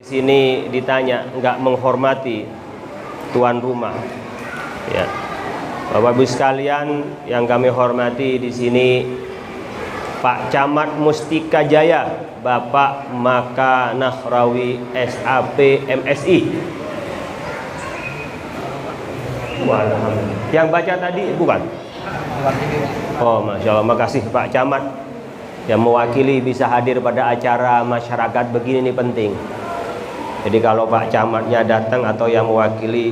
Sini ditanya nggak menghormati tuan rumah. Ya, Bapak Ibu sekalian yang kami hormati di sini, Pak Camat Mustika Jaya, Bapak Maka Nahrawi SAP MSI. Yang baca tadi bukan? Oh, Masya Allah, makasih Pak Camat yang mewakili bisa hadir pada acara masyarakat begini, ini penting. Jadi kalau Pak Camatnya datang atau yang mewakili,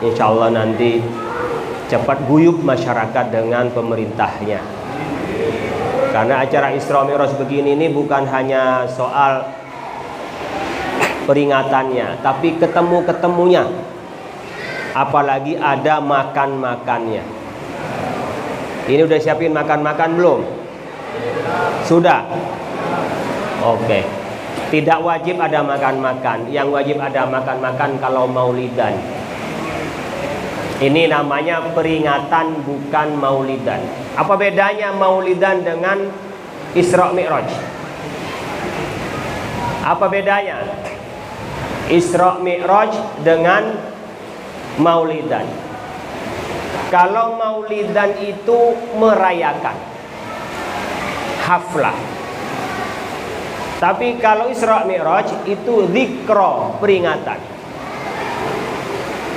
insya Allah nanti cepat guyup masyarakat dengan pemerintahnya. Karena acara Isra Mi'raj begini ini bukan hanya soal peringatannya, tapi ketemu-ketemunya. Apalagi ada makan-makannya. Ini udah siapin makan-makan belum? Sudah? Oke. Tidak wajib ada makan-makan. Yang wajib ada makan-makan kalau maulidan. Ini namanya peringatan, bukan maulidan. Apa bedanya maulidan dengan Isra Mi'raj? Apa bedanya Isra Mi'raj dengan maulidan? Kalau maulidan itu merayakan, haflah. Tapi kalau Isra Mi'raj itu zikra, peringatan.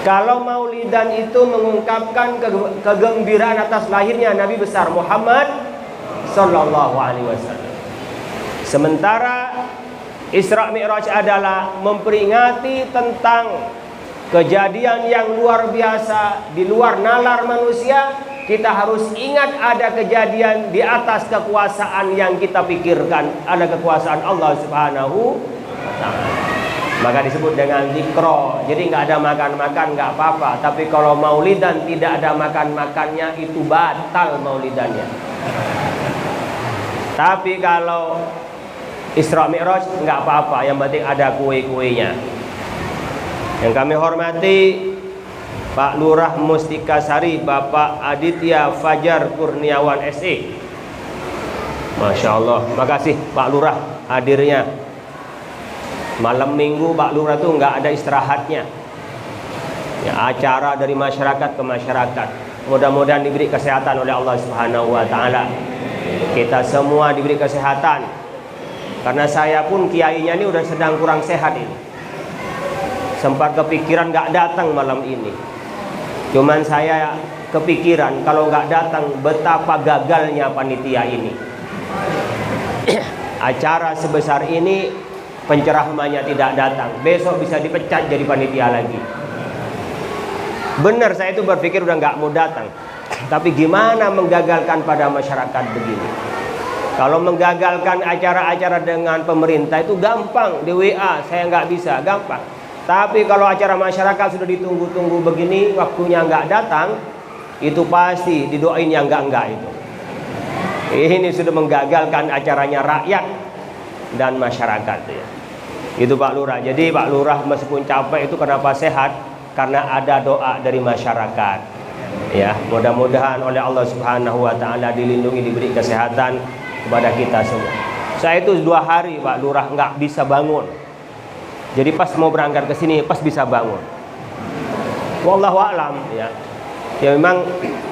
Kalau maulidan itu mengungkapkan kegembiraan atas lahirnya Nabi besar Muhammad sallallahu alaihi wasallam. Sementara Isra Mi'raj adalah memperingati tentang kejadian yang luar biasa di luar nalar manusia. Kita harus ingat ada kejadian di atas kekuasaan yang kita pikirkan, ada kekuasaan Allah Subhanahu wa ta'ala. Maka disebut dengan zikra. Jadi nggak ada makan-makan nggak apa-apa. Tapi kalau maulidan tidak ada makan-makannya, itu batal maulidannya. Tapi kalau Isra Mi'raj nggak apa-apa, yang penting ada kue-kuenya. Yang kami hormati Pak Lurah Mustika Sari, Bapak Aditya Fajar Kurniawan SE. Masya Allah, makasih Pak Lurah hadirnya. Malam minggu Pak Lurah tuh nggak ada istirahatnya. Ya, acara dari masyarakat ke masyarakat. Mudah-mudahan diberi kesehatan oleh Allah Subhanahu wa ta'ala. Kita semua diberi kesehatan. Karena saya pun kiainya ini udah sedang kurang sehat ini. Sempat kepikiran nggak datang malam ini. Cuman saya kepikiran kalau nggak datang betapa gagalnya panitia ini. Acara sebesar ini penceramahnya tidak datang, besok bisa dipecat jadi panitia lagi. Benar, saya itu berpikir udah nggak mau datang. Tapi gimana menggagalkan pada masyarakat begini? Kalau menggagalkan acara-acara dengan pemerintah itu gampang, di WA saya nggak bisa, gampang. Tapi kalau acara masyarakat sudah ditunggu-tunggu begini, waktunya nggak datang, itu pasti didoain yang enggak itu. Ini sudah menggagalkan acaranya rakyat dan masyarakat ya. Itu Pak Lurah. Jadi Pak Lurah meskipun capek itu kenapa sehat? Karena ada doa dari masyarakat. Ya, mudah-mudahan oleh Allah Subhanahu wa ta'ala dilindungi, diberi kesehatan kepada kita semua. Saya itu 2 hari Pak Lurah nggak bisa bangun. Jadi pas mau berangkat ke sini pas bisa bangun. Wallahu a'lam ya. Ya memang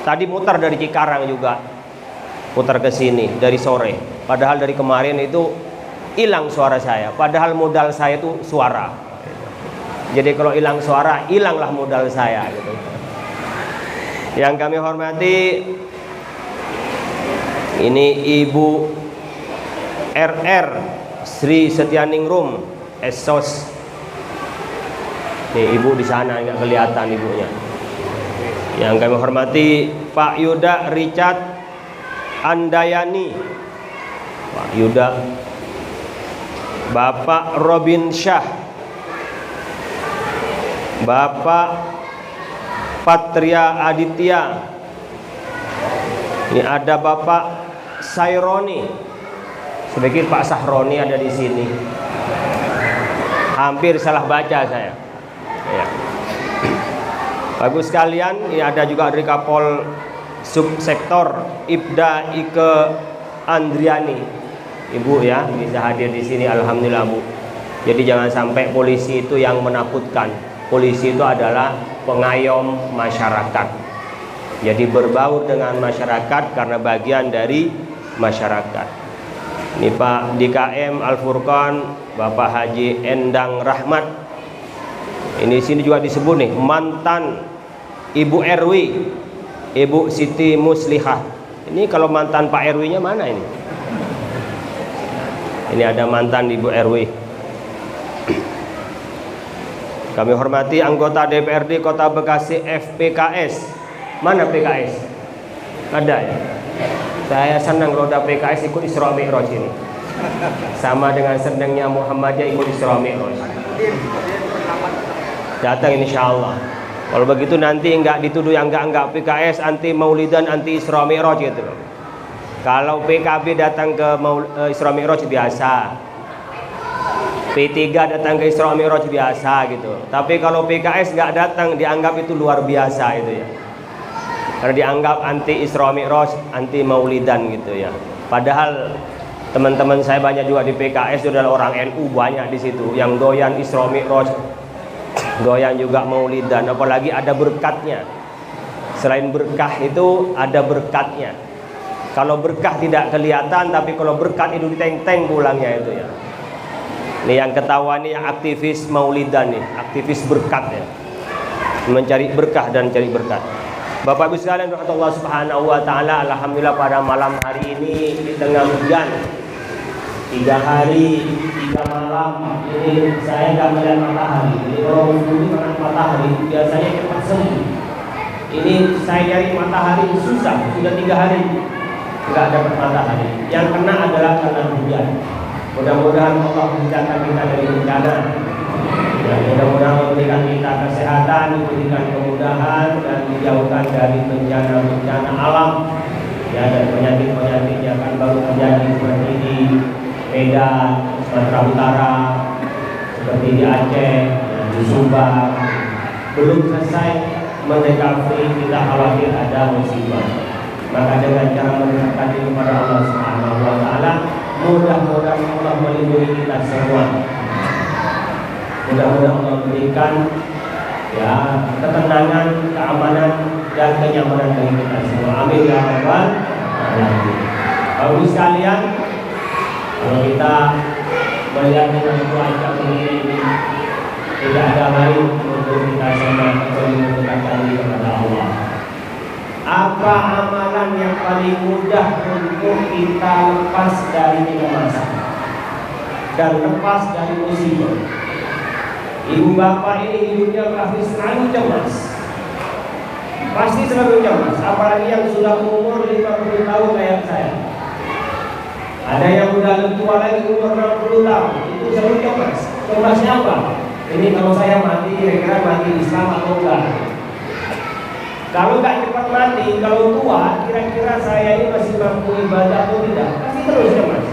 tadi mutar dari Cikarang juga. Putar ke sini dari sore. Padahal dari kemarin itu hilang suara saya. Padahal modal saya itu suara. Jadi kalau hilang suara, hilanglah modal saya gitu. Yang kami hormati, ini Ibu RR Sri Setianingrum Esos. Nih, ibu di sana nggak kelihatan ibunya. Yang kami hormati Pak Yuda Richard Andayani, Pak Yuda, Bapak Robin Syah, Bapak Patria Aditya. Ini ada Bapak Saironi. Saya pikir Pak Sahroni ada di sini. Hampir salah baca saya. Ya. Bagus sekalian, ini ada juga dari Kapol Subsektor Ibda Ike Andriani. Ibu ya bisa hadir di sini, alhamdulillah Bu. Jadi jangan sampai polisi itu yang menakutkan. Polisi itu adalah pengayom masyarakat. Jadi berbaur dengan masyarakat karena bagian dari masyarakat. Ini Pak DKM Al Furqan, Bapak Haji Endang Rahmat. Ini sini juga disebut nih, mantan Ibu RW, Ibu Siti Muslihah. Ini kalau mantan Pak RW-nya mana ini? Ini ada mantan Ibu RW. Kami hormati anggota DPRD Kota Bekasi FPKS. Mana PKS? Ada ya? Saya senang kalau ada PKS ikut Isra Mi'raj ini. Sama dengan senangnya Muhammadiyah ikut Isra Mi'raj. Datang insyaallah. Kalau begitu nanti enggak dituduh yang enggak PKS anti Maulidan, anti Isra Mi'raj gitu loh. Kalau PKB datang ke Isra Mi'raj biasa. P3 datang ke Isra Mi'raj biasa gitu. Tapi kalau PKS enggak datang dianggap itu luar biasa itu ya. Karena dianggap anti Isra Mi'raj, anti Maulidan gitu ya. Padahal teman-teman saya banyak juga di PKS itu adalah orang NU, banyak di situ yang doyan Isra Mi'raj, doyan juga Maulidan, apalagi ada berkatnya. Selain berkah itu ada berkatnya. Kalau berkah tidak kelihatan, tapi kalau berkat itu diteng-teng pulangnya itu ya. Ini yang ketawa nih yang aktivis Maulidan nih, aktivis berkat ya. Mencari berkah dan cari berkat. Bapak Ibu sekalian, Allah Subhanahu wa taala, alhamdulillah pada malam hari ini di tengah hujan 3 hari 3 malam ini saya nggak melihat matahari. Ini kalau dulu melihat matahari biasanya cepat sembuh. Ini saya cari matahari susah, sudah 3 hari nggak dapat matahari. Yang kena adalah karena hujan. Mudah-mudahan Allah menjauhkan kita dari bencana. Ya, mudah-mudahan memberikan kita kesehatan, memberikan kemudahan dan dijauhkan dari bencana-bencana alam. Ya, dan penyakit-penyakit yang akan baru terjadi seperti di Medan, Sumatera Utara, seperti di Aceh, di Subang. Belum selesai mendekati, kita khawatir ada musibah. Maka dengan cara mendekatkan diri kepada Allah Subhanahu wa taala, mudah-mudahan Allah melindungi kita semua. Mudah-mudahan Allah berikan ya ketenangan, keamanan dan kenyamanan bagi kita semua. Amin ya rabbal alamin. Bapak sekalian, kalau kita melihat dengan cuaca ini tidak ada lain untuk kita semua kecuali mendekatkan diri kepada Allah. Apa amalan yang paling mudah untuk kita lepas dari kecemasan dan lepas dari musibah? Ibu bapak ini hidupnya pasti selalu cemas. Pasti selalu cemas, apalagi yang sudah umur 50 tahun kayak saya. Ada yang udah tua lagi umur 60 tahun, itu selalu cemas. Cemasnya apa? Ini kalau saya mati, kira-kira mati Islam atau enggak? Kalau nggak cepat mati, kalau tua, kira-kira saya ini masih mampu ibadah atau tidak? Pasti terus cemas.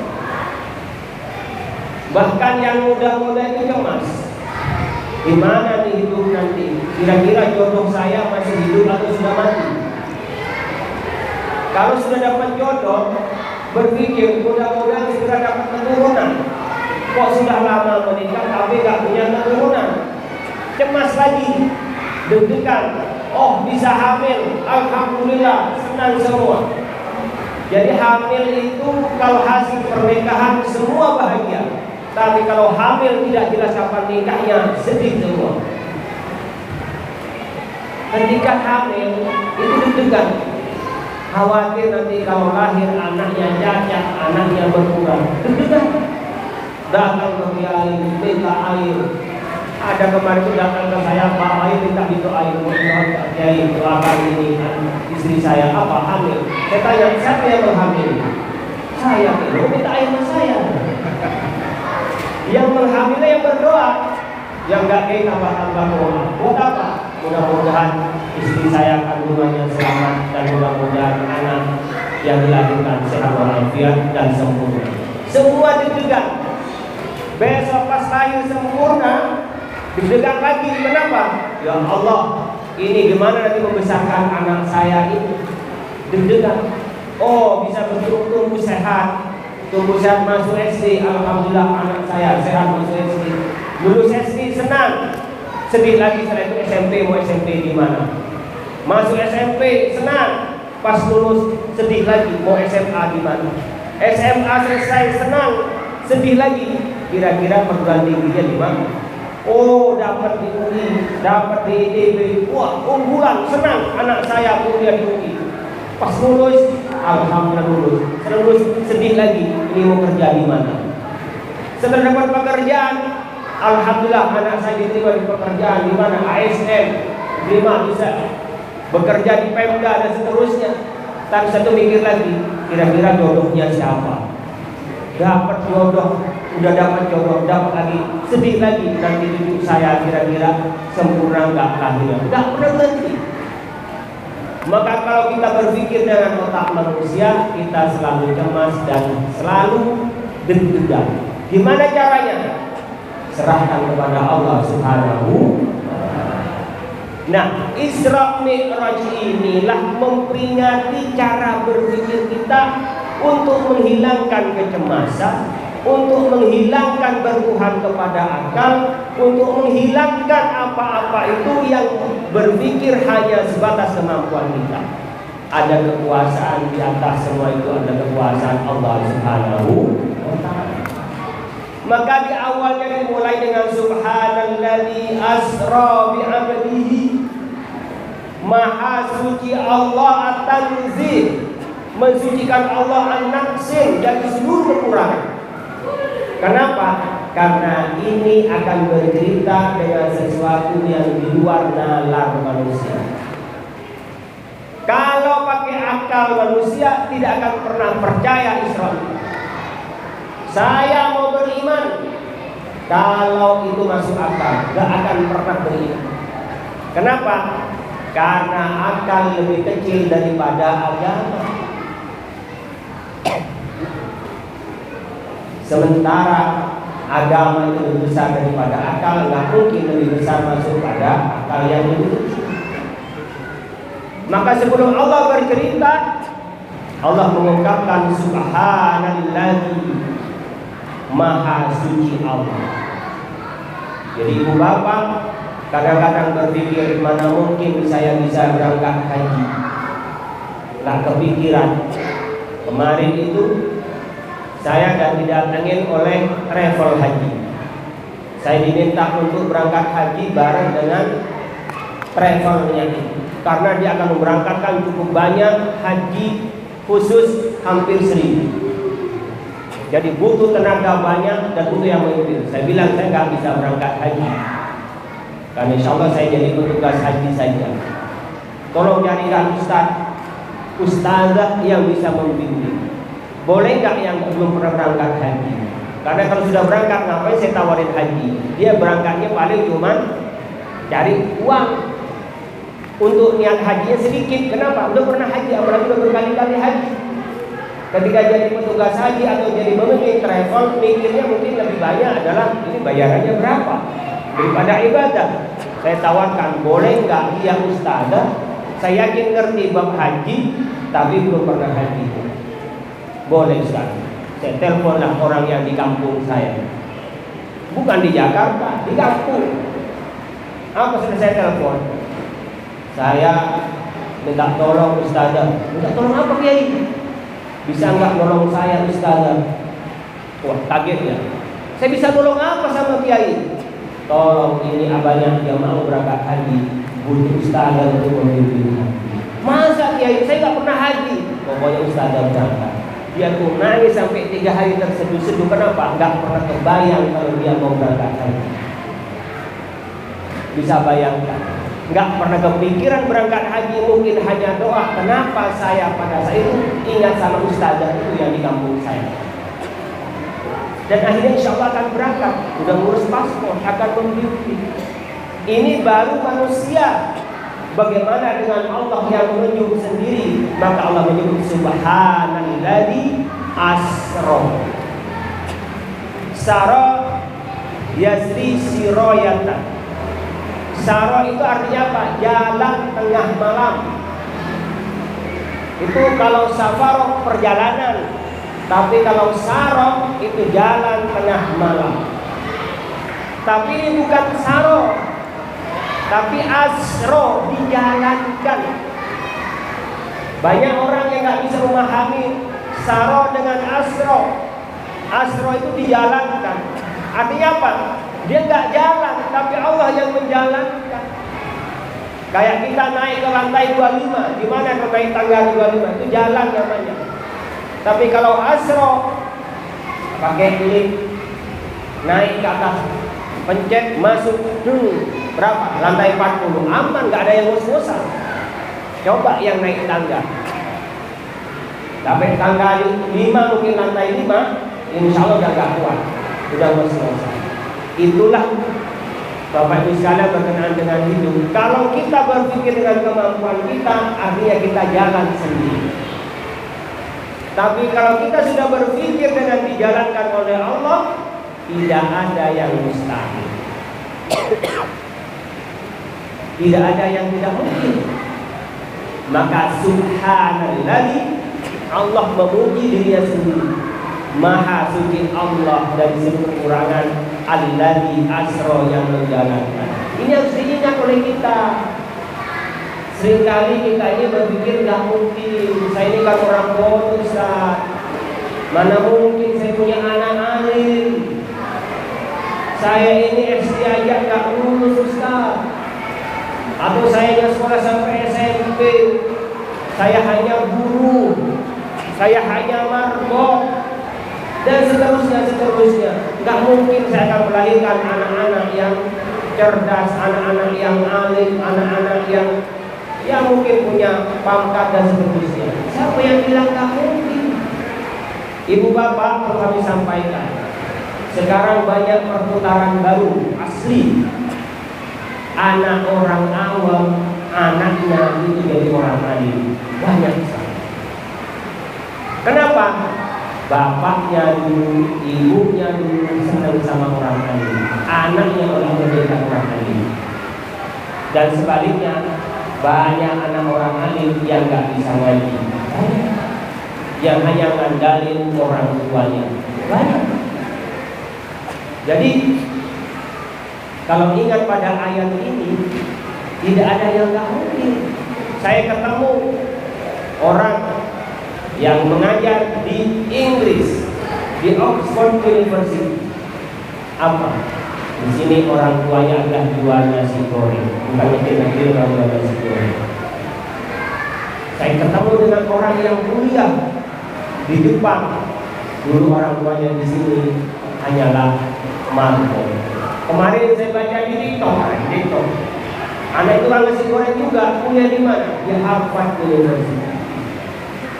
Bahkan yang muda-muda itu cemas. Di mana nih hidup nanti? Kira-kira jodoh saya masih hidup atau sudah mati? Kalau sudah dapat jodoh, berpikir mudah-mudahan segera dapat keturunan. Kok sudah lama menikah tapi nggak punya keturunan? Cemas lagi, deg-degan. Oh bisa hamil, alhamdulillah, senang semua. Jadi hamil itu kalau hasil pernikahan semua bahagia. Tapi kalau hamil tidak jelas kapan nikahnya, sedih semua. Ketika hamil itu deg-degan, khawatir nanti kalau lahir anaknya cacat, anaknya berkurang. Deg-degan. Datang ke kiai minta air. Ada kemarin itu datang ke saya, Pak Air minta didoain, mohon Pak Kiai doakan ini istri saya apa hamil. Saya tanya, siapa yang menghamil? Saya, minta air sama saya. Yang menghamilnya yang berdoa, yang nggak kayak tambah-tambah doa. Buat apa? Mudah-mudahan istri saya kandungannya selamat dan mudah-mudahan anak yang dilahirkan sehat walafiat dan sempurna. Semua deg-degan. Besok pas lahir sempurna, deg-degan lagi. Kenapa? Ya Allah, ini gimana nanti membesarkan anak saya ini? Deg-degan. Oh, bisa tumbuh sehat. Tumbuh sehat masuk SD. Alhamdulillah anak saya sehat masuk SD. Lulus SD senang, sedih lagi setelah itu SMP, mau SMP di mana? Masuk SMP senang, pas lulus sedih lagi, mau SMA di mana? SMA selesai senang, sedih lagi, kira-kira perguruan tingginya di mana? Oh, dapat di UI, dapat di ITB, wah unggulan, senang, anak saya kuliah di UI. Pas lulus, alhamdulillah lulus, sedih lagi, ini mau kerja di mana? Setelah dapat pekerjaan, alhamdulillah anak saya diterima di pekerjaan di mana? ASN, terima bisa bekerja di Pemda dan seterusnya. Tapi satu mikir lagi, kira-kira jodohnya siapa? Dapat jodoh, udah dapat jodoh, dapat lagi, sedih lagi, nanti hidup saya kira-kira sempurna nggak lahirnya? Nggak pernah berhenti. Maka kalau kita berpikir dengan otak manusia, kita selalu cemas dan selalu deg-degan. Gimana caranya? Serahkan kepada Allah Subhanahu. Nah, Isra Mi'raj inilah memperingati cara berpikir kita untuk menghilangkan kecemasan, untuk menghilangkan bertuhan kepada akal, untuk menghilangkan apa-apa itu yang berpikir hanya sebatas kemampuan kita. Ada kekuasaan di atas semua itu, ada kekuasaan Allah Subhanahu wa ta'ala. Maka di awalnya dimulai dengan Subhanalladzi asra bi'abdihi, Maha suci Allah at-tanzih, mensucikan Allah an-naqsin dari seluruh kekurangan. Kenapa? Karena ini akan bercerita dengan sesuatu yang di luar nalar manusia. Kalau pakai akal manusia tidak akan pernah percaya Isra. Saya mau beriman, kalau itu masuk akal, gak akan pernah beriman. Kenapa? Karena akal lebih kecil daripada agama. Sementara agama itu lebih besar daripada akal, nggak mungkin lebih besar masuk pada akal yang lebih kecil. Maka sebelum Allah bercerita, Allah mengungkapkan Subhanalladzi, Maha suci Allah. Jadi ibu bapak kadang-kadang berpikir, mana mungkin saya bisa berangkat haji. Nggak kepikiran. Kemarin itu saya didatengin oleh travel haji. Saya diminta untuk berangkat haji bareng dengan travelnya ini, karena dia akan memberangkatkan cukup banyak haji khusus hampir 1000. Jadi butuh tenaga banyak dan butuh yang memimpin. Saya bilang saya nggak bisa berangkat haji, karena insya Allah saya jadi petugas haji saja. Tolong carikan ustazah yang bisa membimbing. Boleh nggak yang belum pernah berangkat haji? Karena kalau sudah berangkat, ngapain saya tawarin haji? Dia berangkatnya paling cuma cari uang untuk niat hajinya sedikit. Kenapa? Udah pernah haji, apalagi udah berkali-kali haji. Ketika jadi petugas haji atau jadi pemimpin travel, mikirnya mungkin lebih banyak adalah ini bayarannya berapa daripada ibadah. Saya tawarkan, boleh nggak dia ustazah? Saya yakin ngerti bab haji, tapi belum pernah haji. Boleh Ustaz. Saya teleponlah orang yang di kampung saya, bukan di Jakarta, di kampung. Apa sudah saya telepon? Saya minta tolong ustazah. Minta tolong apa Kiai? Bisa nggak nolong saya ustazah? Wah, kaget ya. Saya bisa nolong apa sama Kiai? Tolong, ini abahnya yang mau berangkat haji, butuh ustazah untuk memimpin haji. Masa Kiai? Saya nggak pernah haji. Pokoknya ustazah berangkat. Dia tuh nangis sampai 3 hari terseduh-seduh. Kenapa? Nggak pernah kebayang kalau dia mau berangkat haji. Bisa bayangkan, nggak pernah kepikiran berangkat haji, mungkin hanya doa. Kenapa saya pada saat itu ingat sama ustazah itu yang di kampung saya? Dan akhirnya insya Allah akan berangkat, udah ngurus paspor, akan membimbing. Ini baru manusia. Bagaimana dengan Allah yang menunjuk sendiri? Maka Allah menyebut Subhanalladzi asra. Sara yasri siroyatan. Sara itu artinya apa? Jalan tengah malam. Itu kalau safaroh perjalanan, tapi kalau saroh itu jalan tengah malam. Tapi ini bukan saro, tapi asro, dijalankan. Banyak orang yang nggak bisa memahami saro dengan asro. Asro itu dijalankan. Artinya apa? Dia nggak jalan, tapi Allah yang menjalankan. Kayak kita naik ke lantai 25, gimana kalau naik tangga 25? Itu jalan namanya. Tapi kalau asro, pakai lift, naik ke atas, pencet, masuk, berapa? Lantai 40, aman, nggak ada yang ngos-ngosan. Coba yang naik tangga, sampai tangga 5, mungkin lantai 5, insya Allah udah gak kuat, udah ngos-ngosan. Itulah Bapak Ibu sekalian berkenaan dengan hidup. Kalau kita berpikir dengan kemampuan kita, artinya kita jalan sendiri. Tapi kalau kita sudah berpikir dengan dijalankan oleh Allah, tidak ada yang mustahil. Tidak ada yang tidak mungkin. Maka subhanalladzi, Allah memuji dirinya sendiri. Maha suci Allah dari segala kekurangan. Alladzi asra, yang menjalankan. Ini harus diingat oleh kita. Seringkali kita ini berpikir gak mungkin, saya ini kan orang bodoh, Ustaz. Mana mungkin saya punya anak alim. Saya ini SD aja gak lulus, Ustaz. Atau saya yang sekolah sampai SMP, saya hanya guru, saya hanya marbot, dan seterusnya. Gak mungkin saya akan melahirkan anak-anak yang cerdas, anak-anak yang alim, anak-anak yang mungkin punya pangkat dan seterusnya. Siapa yang bilang gak mungkin? Ibu bapak, perlu kami sampaikan, sekarang banyak perputaran baru asli. Anak orang awam, anaknya itu jadi orang alim. Banyak sekali. Kenapa? Bapaknya dulu, ibunya dulu senang sama orang alim, anaknya orang menjadi orang alim. Dan sebaliknya, banyak anak orang alim yang gak bisa ngaji, yang hanya ngandalin orang tuanya. Banyak. Jadi kalau ingat pada ayat ini, tidak ada yang gak mungkin. Saya ketemu orang yang mengajar di Inggris, di Oxford University. Apa? Di sini orang tuanya adalah jual nasi goreng, bukan kecil-kecil orang jual nasi goreng. Saya ketemu dengan orang yang kuliah di Jepang. Dulu orang tuanya di sini hanyalah marbot. Kemarin saya baca di TikTok. Anak itu orang nasi goreng juga, kuliah di mana? Di Harvard University.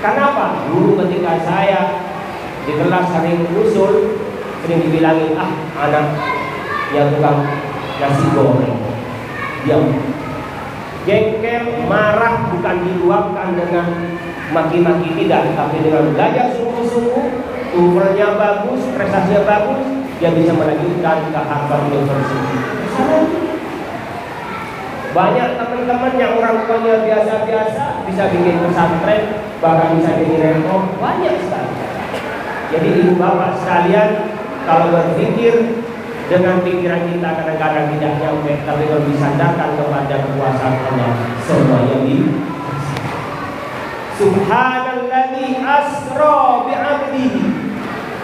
Kenapa? Dulu ketika saya di kelas sering usul, sering dibilangin, anak yang tukang nasi goreng. Diam. Jengkel, marah, bukan diluapkan dengan maki-maki, tidak, tapi dengan belajar sungguh-sungguh, umurnya bagus, prestasinya bagus, dia bisa melanjutkan ke Harvard University. Banyak teman-teman yang orang tuanya biasa-biasa bisa bikin pesantren, bahkan bisa bikin rekor, banyak sekali. Jadi ibu bapak sekalian, kalau berpikir dengan pikiran kita kadang-kadang tidak nyampe, tapi kalau disandarkan kepada kekuasaan Allah, semuanya bisa. Subhanalladzi asra bi'abdihi,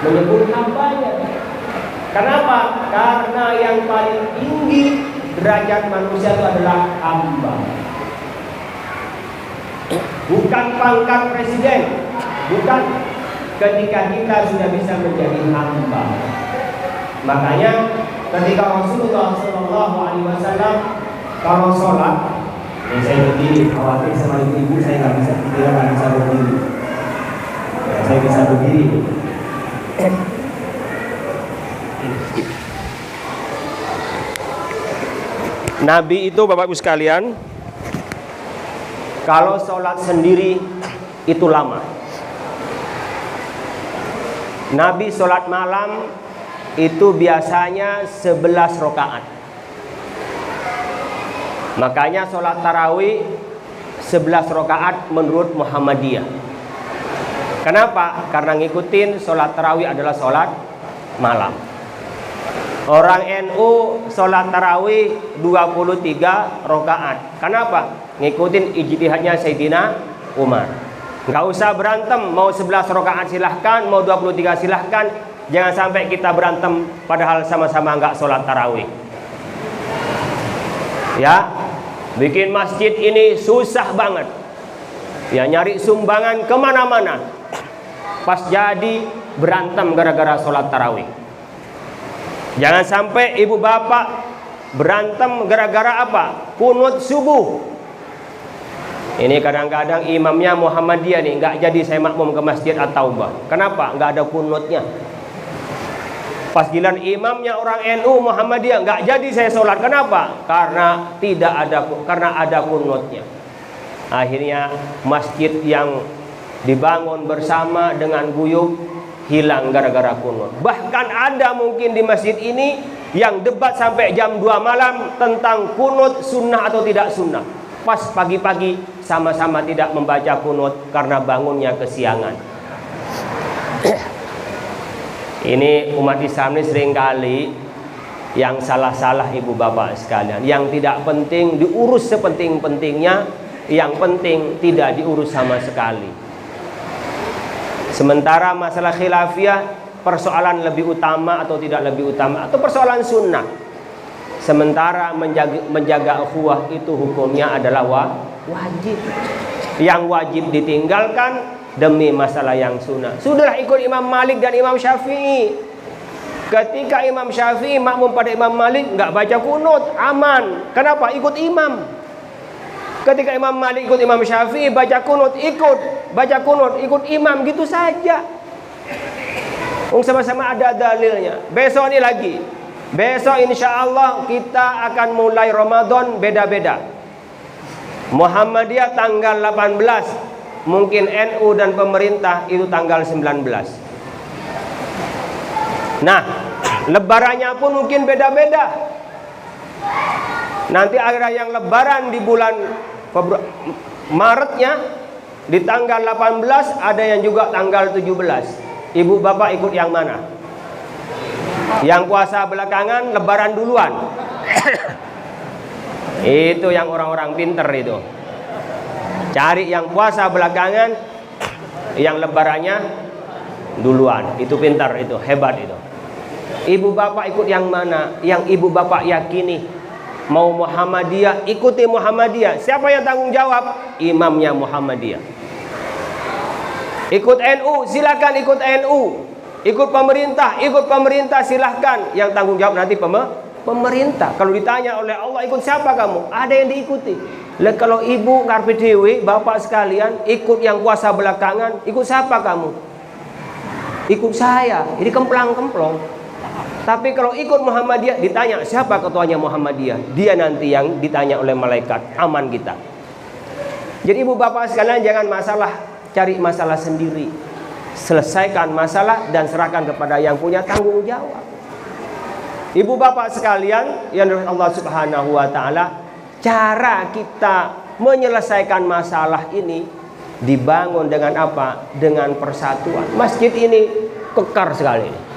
menyebut hambanya. Kenapa? Karena yang paling tinggi derajat manusia itu adalah hamba. Bukan pangkat presiden, bukan. Ketika kita sudah bisa menjadi hamba. Makanya ketika Rasulullah SAW kalau sholat, saya berdiri, khawatir sama ibu saya nggak bisa, dia nggak bisa berdiri. Saya bisa berdiri. Nabi itu Bapak Ibu sekalian, kalau sholat sendiri itu lama. Nabi sholat malam itu biasanya 11 rakaat. Makanya sholat tarawih 11 rakaat menurut Muhammadiyah. Kenapa? Karena ngikutin sholat tarawih adalah sholat malam. Orang NU sholat tarawih 23 rakaat. Kenapa? Ngikutin ijtihadnya Sayyidina Umar. Nggak usah berantem, mau 11 rakaat silahkan, mau 23 silahkan. Jangan sampai kita berantem padahal sama-sama nggak sholat tarawih. Ya, bikin masjid ini susah banget. Ya, nyari sumbangan kemana-mana. Pas jadi berantem gara-gara sholat tarawih. Jangan sampai ibu bapak berantem gara-gara apa? Kunut subuh. Ini kadang-kadang imamnya Muhammadiyah nih, nggak jadi saya makmum ke masjid At-Taubah. Kenapa? Nggak ada kunutnya. Pas giliran imamnya orang NU Muhammadiyah, nggak jadi saya sholat. Kenapa? Karena ada kunutnya. Akhirnya masjid yang dibangun bersama dengan guyub hilang gara-gara kunut. Bahkan ada mungkin di masjid ini yang debat sampai jam 2 malam tentang kunut sunnah atau tidak sunnah. Pas pagi-pagi sama-sama tidak membaca kunut karena bangunnya kesiangan. Ini umat Islam ini seringkali yang salah-salah ibu bapak sekalian. Yang tidak penting diurus sepenting-pentingnya, yang penting tidak diurus sama sekali. Sementara masalah khilafiyah, persoalan lebih utama atau tidak lebih utama, atau persoalan sunnah. Sementara menjaga ukhuwah itu hukumnya adalah wajib. Yang wajib ditinggalkan demi masalah yang sunnah. Sudahlah ikut Imam Malik dan Imam Syafi'i. Ketika Imam Syafi'i makmum pada Imam Malik, nggak baca kunut, aman. Kenapa? Ikut imam. Ketika Imam Malik ikut Imam Syafi'i, baca kunut, baca kunut, ikut imam, gitu saja. Sama-sama ada dalilnya. Besok ini lagi. Besok insya Allah kita akan mulai Ramadan beda-beda. Muhammadiyah tanggal 18, mungkin NU dan pemerintah itu tanggal 19. Nah, lebarannya pun mungkin beda-beda. Nanti ada yang lebaran di bulan Maretnya di tanggal 18, ada yang juga tanggal 17. Ibu bapak ikut yang mana? Yang puasa belakangan, lebaran duluan. Itu yang orang-orang pinter itu. Cari yang puasa belakangan, yang lebarannya duluan. Itu pintar, itu hebat itu. Ibu bapak ikut yang mana? Yang ibu bapak yakini. Mau Muhammadiyah, ikuti Muhammadiyah. Siapa yang tanggung jawab? Imamnya Muhammadiyah. Ikut NU, silakan ikut NU. Ikut pemerintah silahkan. Yang tanggung jawab nanti pemerintah. Kalau ditanya oleh Allah, ikut siapa kamu? Ada yang diikuti. Lah kalau ibu ngarepe dhewe, bapak sekalian, ikut yang puasa belakangan, ikut siapa kamu? Ikut saya. Ini kemplang-kemplong. Tapi kalau ikut Muhammadiyah, ditanya siapa ketuanya Muhammadiyah, dia nanti yang ditanya oleh malaikat, aman kita. Jadi ibu bapak sekalian, jangan cari masalah sendiri. Selesaikan masalah dan serahkan kepada yang punya tanggung jawab. Ibu bapak sekalian yang dirahmati Allah Subhanahu wa taala, cara kita menyelesaikan masalah ini dibangun dengan apa? Dengan persatuan. Masjid ini kekar sekali.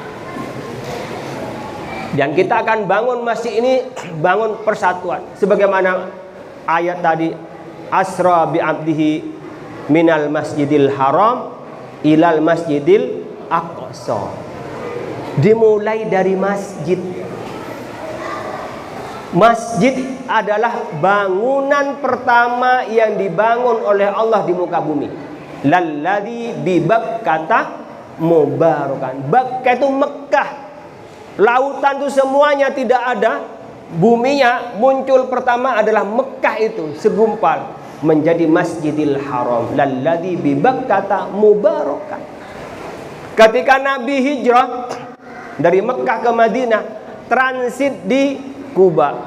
Dan kita akan bangun masjid ini, bangun persatuan. Sebagaimana ayat tadi, asra bi abdihi minal masjidil haram ilal masjidil aqsa. Dimulai dari masjid. Masjid adalah bangunan pertama yang dibangun oleh Allah di muka bumi. Lalladzi bi Bakkata mubarakan. Bakkah itu Mekah. Lautan itu semuanya tidak ada, buminya muncul pertama adalah Mekah itu segumpal menjadi Masjidil Haram. Lalladzi bi Bakkata mubarakan. Ketika Nabi hijrah dari Mekah ke Madinah, transit di Kuba.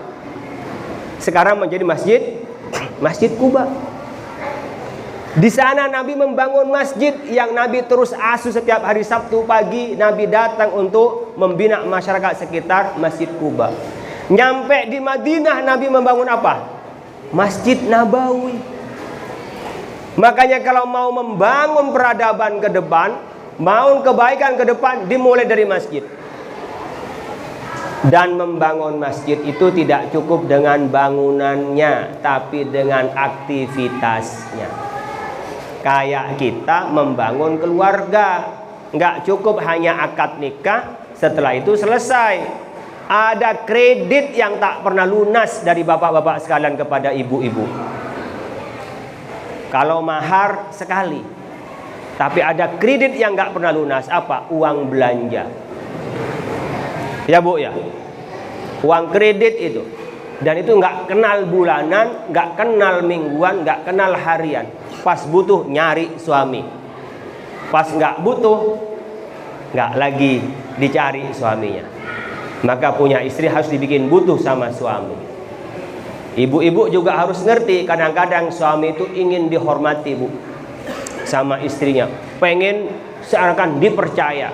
Sekarang menjadi Masjid Kuba. Di sana Nabi membangun masjid yang Nabi terus asuh setiap hari Sabtu pagi. Nabi datang untuk membina masyarakat sekitar Masjid Kuba. Nyampe di Madinah, Nabi membangun apa? Masjid Nabawi. Makanya kalau mau membangun peradaban ke depan, mau kebaikan ke depan, dimulai dari masjid. Dan membangun masjid itu tidak cukup dengan bangunannya, tapi dengan aktivitasnya. Kayak kita membangun keluarga, nggak cukup hanya akad nikah, setelah itu selesai. Ada kredit yang tak pernah lunas dari bapak-bapak sekalian kepada ibu-ibu. Kalau mahar sekali, tapi ada kredit yang nggak pernah lunas. Apa? Uang belanja. Ya Bu ya, uang kredit itu. Dan itu nggak kenal bulanan, nggak kenal mingguan, nggak kenal harian. Pas butuh nyari suami, pas nggak butuh nggak lagi dicari suaminya. Maka punya istri harus dibikin butuh sama suami. Ibu-ibu juga harus ngerti, kadang-kadang suami itu ingin dihormati Bu sama istrinya, pengen seakan dipercaya,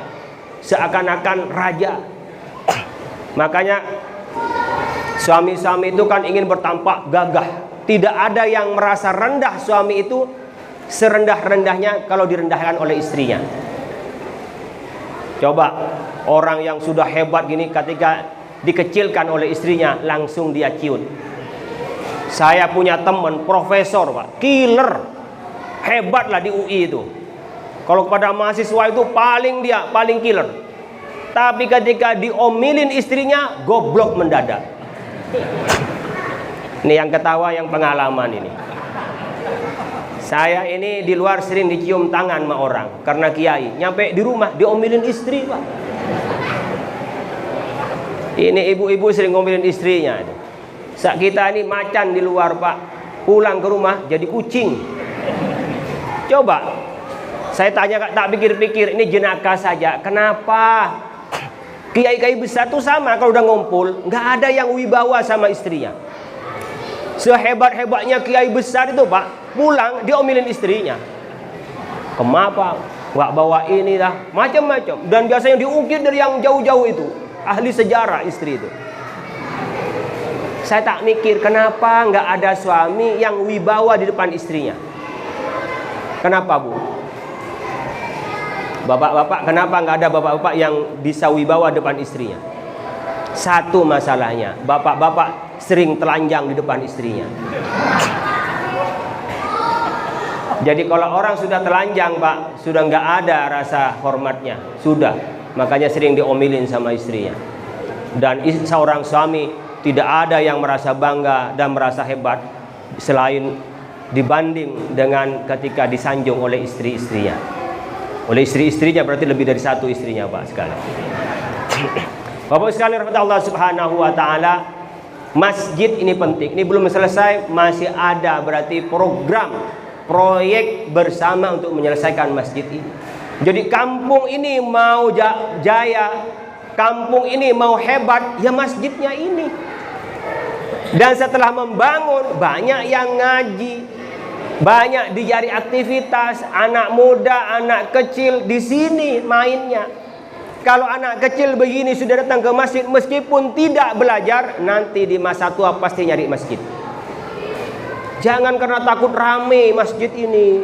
seakan-akan raja. Makanya suami-suami itu kan ingin bertampak gagah. Tidak ada yang merasa rendah suami itu serendah-rendahnya kalau direndahkan oleh istrinya. Coba orang yang sudah hebat gini ketika dikecilkan oleh istrinya langsung dia ciut. Saya punya teman profesor Pak, killer, hebat lah di UI itu. Kalau kepada mahasiswa itu paling killer. Tapi ketika diomelin istrinya, goblok mendadak. Ini yang ketawa yang pengalaman ini. Saya ini di luar sering dicium tangan sama orang karena kiai. Nyampe di rumah diomelin istri Pak. Ini ibu-ibu sering ngomelin istrinya. Saat kita ini macan di luar Pak, pulang ke rumah jadi kucing. Coba saya tanya, tak pikir-pikir, ini jenaka saja. Kenapa? Kiai-kiai besar tuh sama, kalau udah ngumpul nggak ada yang wibawa sama istrinya. Sehebat-hebatnya kiai besar itu Pak, pulang diomelin istrinya. Kenapa? Nggak bawa ini lah, macam-macam. Dan biasanya diungkit dari yang jauh-jauh itu, ahli sejarah istri itu. Saya tak mikir kenapa nggak ada suami yang wibawa di depan istrinya. Kenapa Bu? Bapak-bapak, kenapa nggak ada bapak-bapak yang bisa wibawa depan istrinya? Satu masalahnya, bapak-bapak sering telanjang di depan istrinya. Jadi kalau orang sudah telanjang Pak, sudah nggak ada rasa hormatnya, sudah. Makanya sering diomelin sama istrinya. Dan seorang suami tidak ada yang merasa bangga dan merasa hebat selain dibanding dengan ketika disanjung oleh istri-istrinya. Oleh istri-istrinya berarti lebih dari satu istrinya Pak sekalian. Bapak sekalian rahmat Allah Subhanahu wa taala, masjid ini penting. Ini belum selesai, masih ada berarti proyek bersama untuk menyelesaikan masjid ini. Jadi kampung ini mau jaya, kampung ini mau hebat, ya masjidnya ini. Dan setelah membangun, banyak yang ngaji, banyak dicari aktivitas, anak muda, anak kecil di sini mainnya. Kalau anak kecil begini sudah datang ke masjid meskipun tidak belajar, nanti di masa tua pasti nyari masjid. Jangan karena takut rame masjid ini.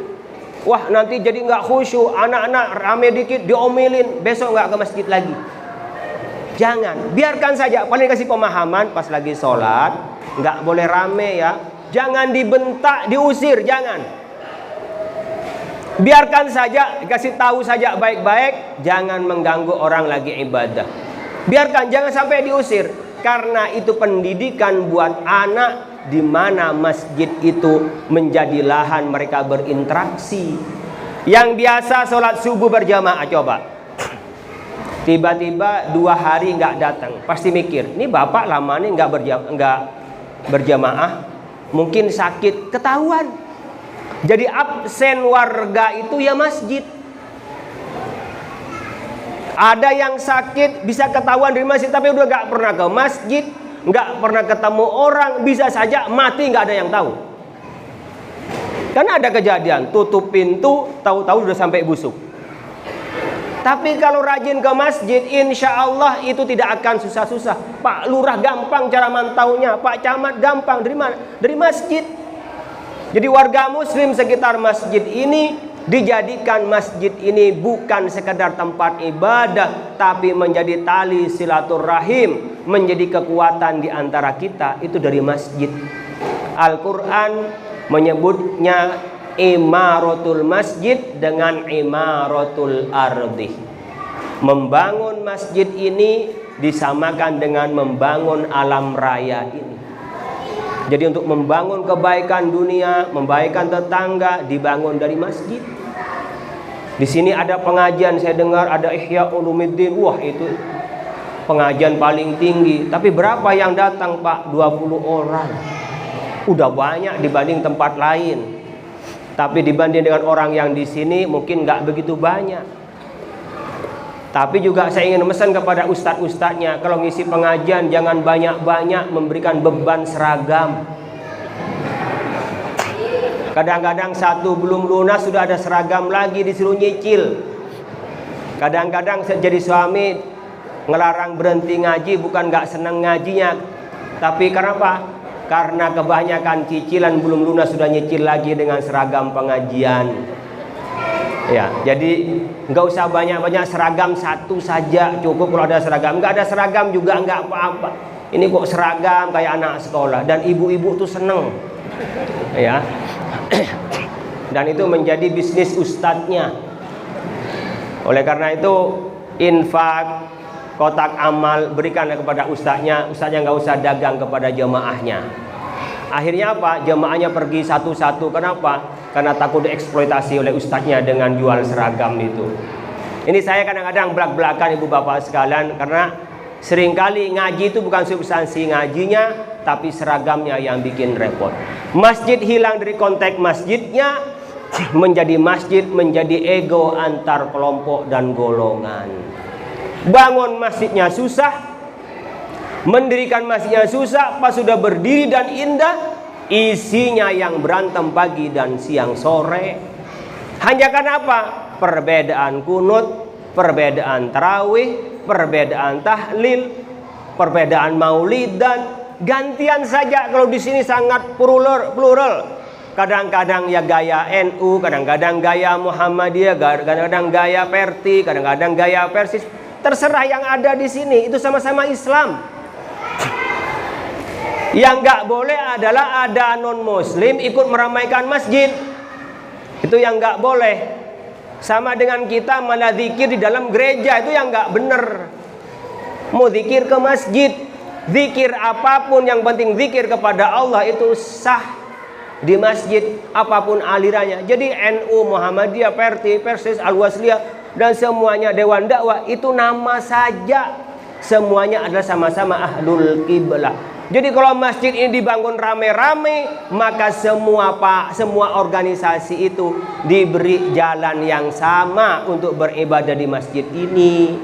Wah, nanti jadi nggak khusyuk, anak-anak rame dikit diomelin, besok nggak ke masjid lagi. Jangan, biarkan saja. Paling kasih pemahaman pas lagi sholat, nggak boleh rame ya. Jangan dibentak, diusir, jangan. Biarkan saja, dikasih tahu saja baik-baik, jangan mengganggu orang lagi ibadah. Biarkan, jangan sampai diusir. Karena itu pendidikan buat anak, di mana masjid itu menjadi lahan mereka berinteraksi. Yang biasa sholat subuh berjamaah, coba. Tiba-tiba 2 hari nggak datang, pasti mikir, ini bapak lama nih nggak berjamaah, mungkin sakit, ketahuan. Jadi absen warga itu ya masjid. Ada yang sakit bisa ketahuan dari masjid, tapi udah nggak pernah ke masjid, nggak pernah ketemu orang, bisa saja mati nggak ada yang tahu. Karena ada kejadian tutup pintu, tahu-tahu udah sampai busuk. Tapi kalau rajin ke masjid, insya Allah itu tidak akan susah-susah. Pak Lurah gampang cara mantaunya, Pak Camat gampang. Dari mana? Dari masjid. Jadi warga muslim sekitar masjid ini Dijadikan masjid ini bukan sekedar tempat ibadah, tapi menjadi tali silaturahim, menjadi kekuatan di antara kita, itu dari masjid. Al-Quran menyebutnya imaratul masjid dengan imaratul ardi. Membangun masjid ini disamakan dengan membangun alam raya ini. Jadi untuk membangun kebaikan dunia, membaikan tetangga, dibangun dari masjid. Di sini ada pengajian, saya dengar ada Ihya Ulumuddin. Wah, itu pengajian paling tinggi. Tapi berapa yang datang, Pak? 20 orang. Udah banyak dibanding tempat lain. Tapi dibanding dengan orang yang di sini mungkin nggak begitu banyak. Tapi juga saya ingin pesan kepada ustadz-ustadznya, kalau ngisi pengajian jangan banyak-banyak memberikan beban seragam. Kadang-kadang satu belum lunas sudah ada seragam lagi, disuruh nyicil. Kadang-kadang jadi suami ngelarang berhenti ngaji, bukan nggak senang ngajinya, tapi kenapa? Karena kebanyakan cicilan belum lunas sudah nyicil lagi dengan seragam pengajian. Ya, jadi nggak usah banyak-banyak, seragam satu saja cukup. Kalau ada seragam, nggak ada seragam juga nggak apa-apa. Ini kok seragam kayak anak sekolah, dan ibu-ibu tuh seneng, ya. Dan itu menjadi bisnis ustadznya. Oleh karena itu, infak, kotak amal berikan kepada ustadznya. Ustadznya nggak usah dagang kepada jemaahnya. Akhirnya apa? Jemaahnya pergi satu-satu. Kenapa? Karena takut dieksploitasi oleh ustadznya dengan jual seragam itu. Ini saya kadang-kadang belak-belakan ibu bapak sekalian, karena seringkali ngaji itu bukan substansi ngajinya, tapi seragamnya yang bikin repot. Masjid hilang dari konteks masjidnya, menjadi masjid, menjadi ego antar kelompok dan golongan. Bangun masjidnya susah, mendirikan masjidnya susah, pas sudah berdiri dan indah, isinya yang berantem pagi dan siang sore. Hanya karena apa? Perbedaan kunut, perbedaan tarawih, perbedaan tahlil, perbedaan maulidan. Gantian saja. Kalau di sini sangat plural. Kadang-kadang ya gaya NU, kadang-kadang gaya Muhammadiyah, kadang-kadang gaya Perti, kadang-kadang gaya Persis. Terserah yang ada di sini, itu sama-sama Islam. Yang nggak boleh adalah ada non-muslim ikut meramaikan masjid. Itu yang nggak boleh. Sama dengan kita malah zikir di dalam gereja, itu yang nggak bener. Mau zikir ke masjid, zikir apapun, yang penting zikir kepada Allah itu sah di masjid, apapun alirannya. Jadi NU, Muhammadiyah, Perti, Persis, Al-Wasliyah, dan semuanya Dewan Dakwah itu nama saja. Semuanya adalah sama-sama ahlul qiblah. Jadi kalau masjid ini dibangun rame-rame, maka semua organisasi itu diberi jalan yang sama untuk beribadah di masjid ini.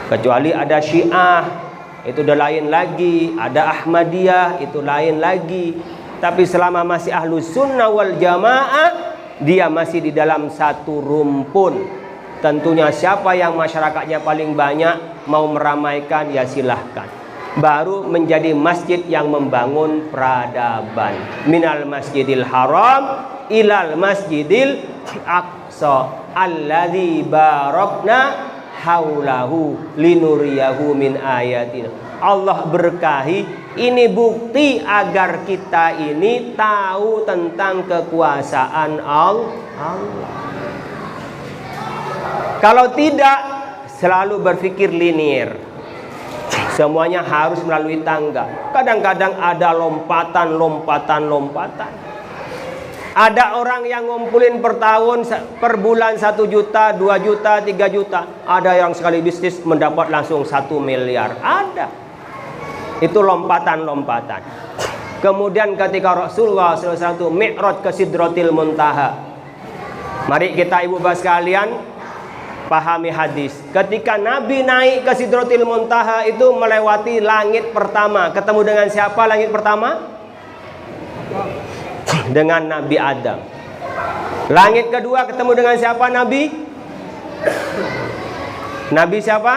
Kecuali ada Syiah, itu udah lain lagi. Ada Ahmadiyah, itu lain lagi. Tapi selama masih Ahlus Sunnah wal Jamaah, dia masih di dalam satu rumpun. Tentunya siapa yang masyarakatnya paling banyak mau meramaikan, ya silahkan. Baru menjadi masjid yang membangun peradaban. Minal masjidil haram ilal masjidil aqsa alladzi barakna haulahu linuriyahu min ayatina. Allah berkahi, ini bukti agar kita ini tahu tentang kekuasaan Allah. Kalau tidak, selalu berpikir linear. Semuanya harus melalui tangga. Kadang-kadang ada lompatan. Ada orang yang ngumpulin per tahun, per bulan 1 juta, 2 juta, 3 juta. Ada yang sekali bisnis mendapat langsung 1 miliar. Ada. Itu lompatan. Kemudian ketika Rasulullah SAW mi'raj ke Sidratil Muntaha. Mari kita ibu bapak sekalian pahami hadis. Ketika Nabi naik ke Sidratil Muntaha itu melewati langit pertama. Ketemu dengan siapa langit pertama? Dengan Nabi Adam. Langit kedua ketemu dengan siapa Nabi? Nabi siapa?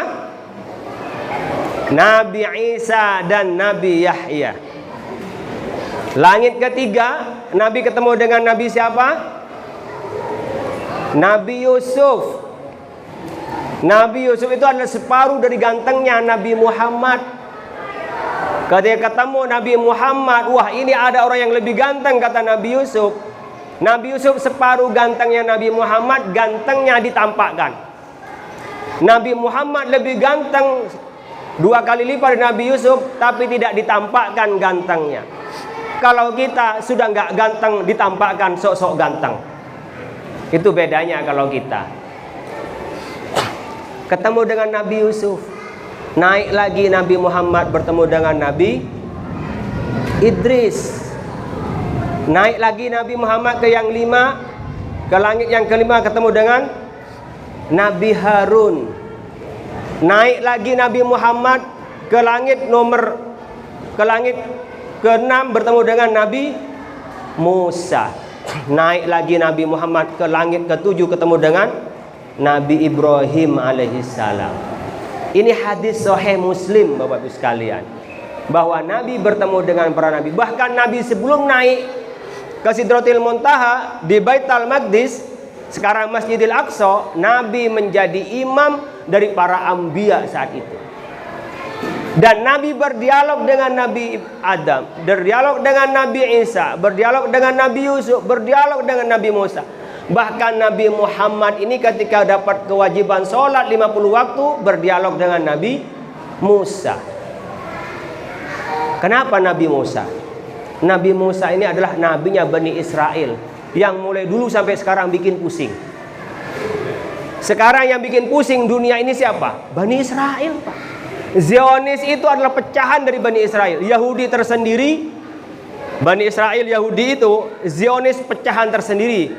Nabi Isa dan Nabi Yahya. Langit ketiga Nabi ketemu dengan Nabi siapa? Nabi Yusuf. Nabi Yusuf itu adalah separuh dari gantengnya Nabi Muhammad. Ketika ketemu Nabi Muhammad, wah ini ada orang yang lebih ganteng, kata Nabi Yusuf. Nabi Yusuf separuh gantengnya Nabi Muhammad, gantengnya ditampakkan. Nabi Muhammad lebih ganteng 2 kali lipat dari Nabi Yusuf, tapi tidak ditampakkan gantengnya. Kalau kita sudah nggak ganteng, ditampakkan sok-sok ganteng. Itu bedanya kalau kita. Ketemu dengan Nabi Yusuf, naik lagi Nabi Muhammad bertemu dengan Nabi Idris. Naik lagi Nabi Muhammad ke yang 5, ke langit yang ke-5 ketemu dengan Nabi Harun. Naik lagi Nabi Muhammad ke langit ke-6 bertemu dengan Nabi Musa. Naik lagi Nabi Muhammad ke langit ke-7 ketemu dengan Nabi Ibrahim alaihissalam. Ini hadis sahih Muslim, Bapak Ibu sekalian, bahwa Nabi bertemu dengan para nabi. Bahkan Nabi sebelum naik ke Sidratil Muntaha di Baitul Maqdis, sekarang Masjidil Aqsa, Nabi menjadi imam dari para anbiya saat itu. Dan Nabi berdialog dengan Nabi Adam, berdialog dengan Nabi Isa, berdialog dengan Nabi Yusuf, berdialog dengan Nabi Musa. Bahkan Nabi Muhammad ini ketika dapat kewajiban sholat 50 waktu, berdialog dengan Nabi Musa. Kenapa Nabi Musa? Nabi Musa ini adalah nabinya Bani Israel, yang mulai dulu sampai sekarang bikin pusing. Sekarang yang bikin pusing dunia ini siapa? Bani Israel, Pak. Zionis itu adalah pecahan dari Bani Israel. Yahudi tersendiri, Bani Israel Yahudi itu, Zionis pecahan tersendiri.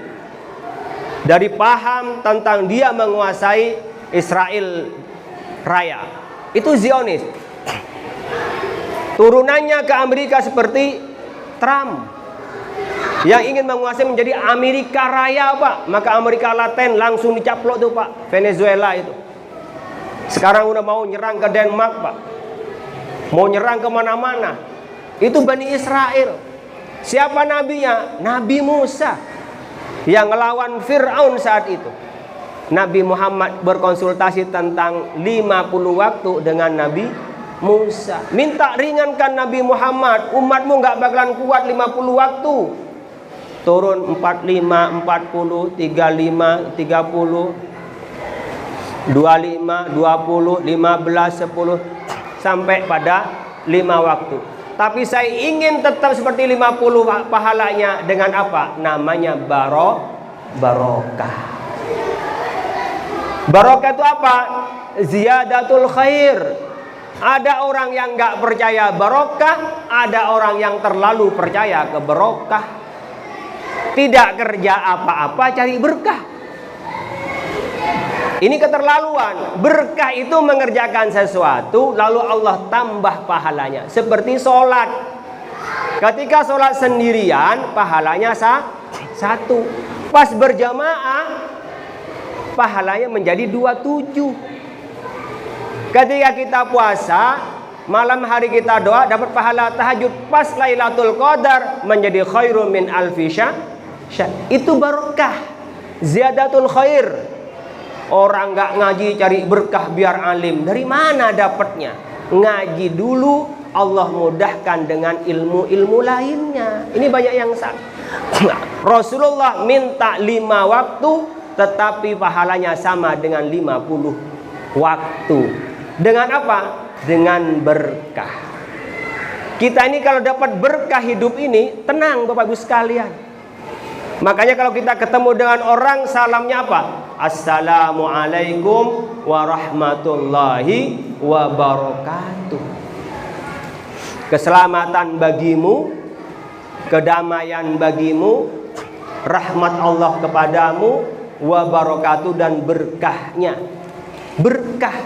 Dari paham tentang dia menguasai Israel Raya, itu Zionis. Turunannya ke Amerika seperti Trump, yang ingin menguasai menjadi Amerika Raya, Pak. Maka Amerika Latin langsung dicaplok tuh, Pak. Venezuela itu sekarang udah mau nyerang ke Denmark, Pak. Mau nyerang kemana-mana. Itu Bani Israel. Siapa nabinya? Nabi Musa, yang ngelawan Fir'aun saat itu. Nabi Muhammad berkonsultasi tentang 50 waktu dengan Nabi Musa. Minta ringankan Nabi Muhammad, umatmu nggak bakalan kuat 50 waktu. Turun 45, 40, 35, 30, 25, 20, 15, 10, sampai pada 5 waktu. Tapi saya ingin tetap seperti 50 pahalanya. Dengan apa? Namanya barokah. Barokah itu apa? Ziyadatul khair. Ada orang yang nggak percaya barokah, ada orang yang terlalu percaya ke barokah. Tidak kerja apa-apa cari berkah. Ini keterlaluan. Berkah itu mengerjakan sesuatu lalu Allah tambah pahalanya. Seperti sholat. Ketika sholat sendirian pahalanya 1. Pas berjamaah pahalanya menjadi 27. Ketika kita puasa, malam hari kita doa dapat pahala tahajud. Pas Lailatul Qadar menjadi khairum min alfi syahr. Itu barokah. Ziyadatul khair. Orang nggak ngaji cari berkah biar alim. Dari mana dapatnya? Ngaji dulu, Allah mudahkan dengan ilmu-ilmu lainnya. Ini banyak yang salah. Rasulullah minta 5 waktu, tetapi pahalanya sama dengan 50 waktu. Dengan apa? Dengan berkah. Kita ini kalau dapat berkah hidup ini, tenang Bapak Ibu sekalian. Makanya kalau kita ketemu dengan orang, salamnya apa? Assalamualaikum warahmatullahi wabarakatuh. Keselamatan bagimu, kedamaian bagimu, rahmat Allah kepadamu, wabarakatuh, dan berkahnya. Berkah,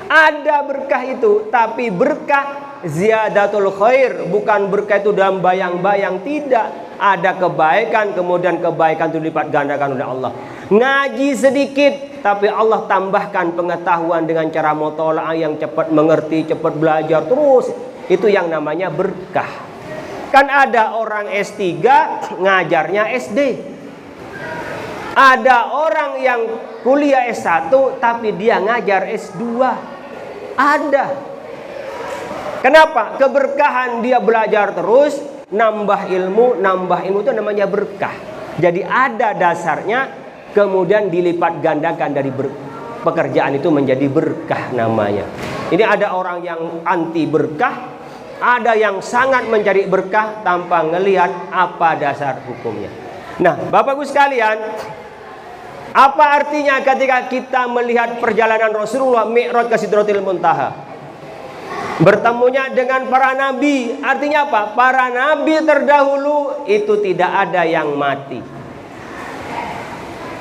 ada berkah itu, tapi berkah ziyadatul khair, bukan berkah itu dalam bayang-bayang, tidak. Ada kebaikan, kemudian kebaikan itu dilipat gandakan oleh Allah. Ngaji sedikit, tapi Allah tambahkan pengetahuan dengan cara mutola'ah yang cepat mengerti, cepat belajar terus. Itu yang namanya berkah. Kan ada orang S3 ngajarnya SD. Ada orang yang kuliah S1 tapi dia ngajar S2. Ada. Kenapa? Keberkahan, dia belajar terus, nambah ilmu itu namanya berkah. Jadi ada dasarnya, kemudian dilipat gandakan dari pekerjaan itu menjadi berkah namanya. Ini ada orang yang anti berkah, ada yang sangat mencari berkah tanpa ngelihat apa dasar hukumnya. Nah, Bapak Ibu sekalian, apa artinya ketika kita melihat perjalanan Rasulullah Mi'raj ke Sidratil Muntaha? Bertemunya dengan para nabi. Artinya apa? Para nabi terdahulu itu tidak ada yang mati.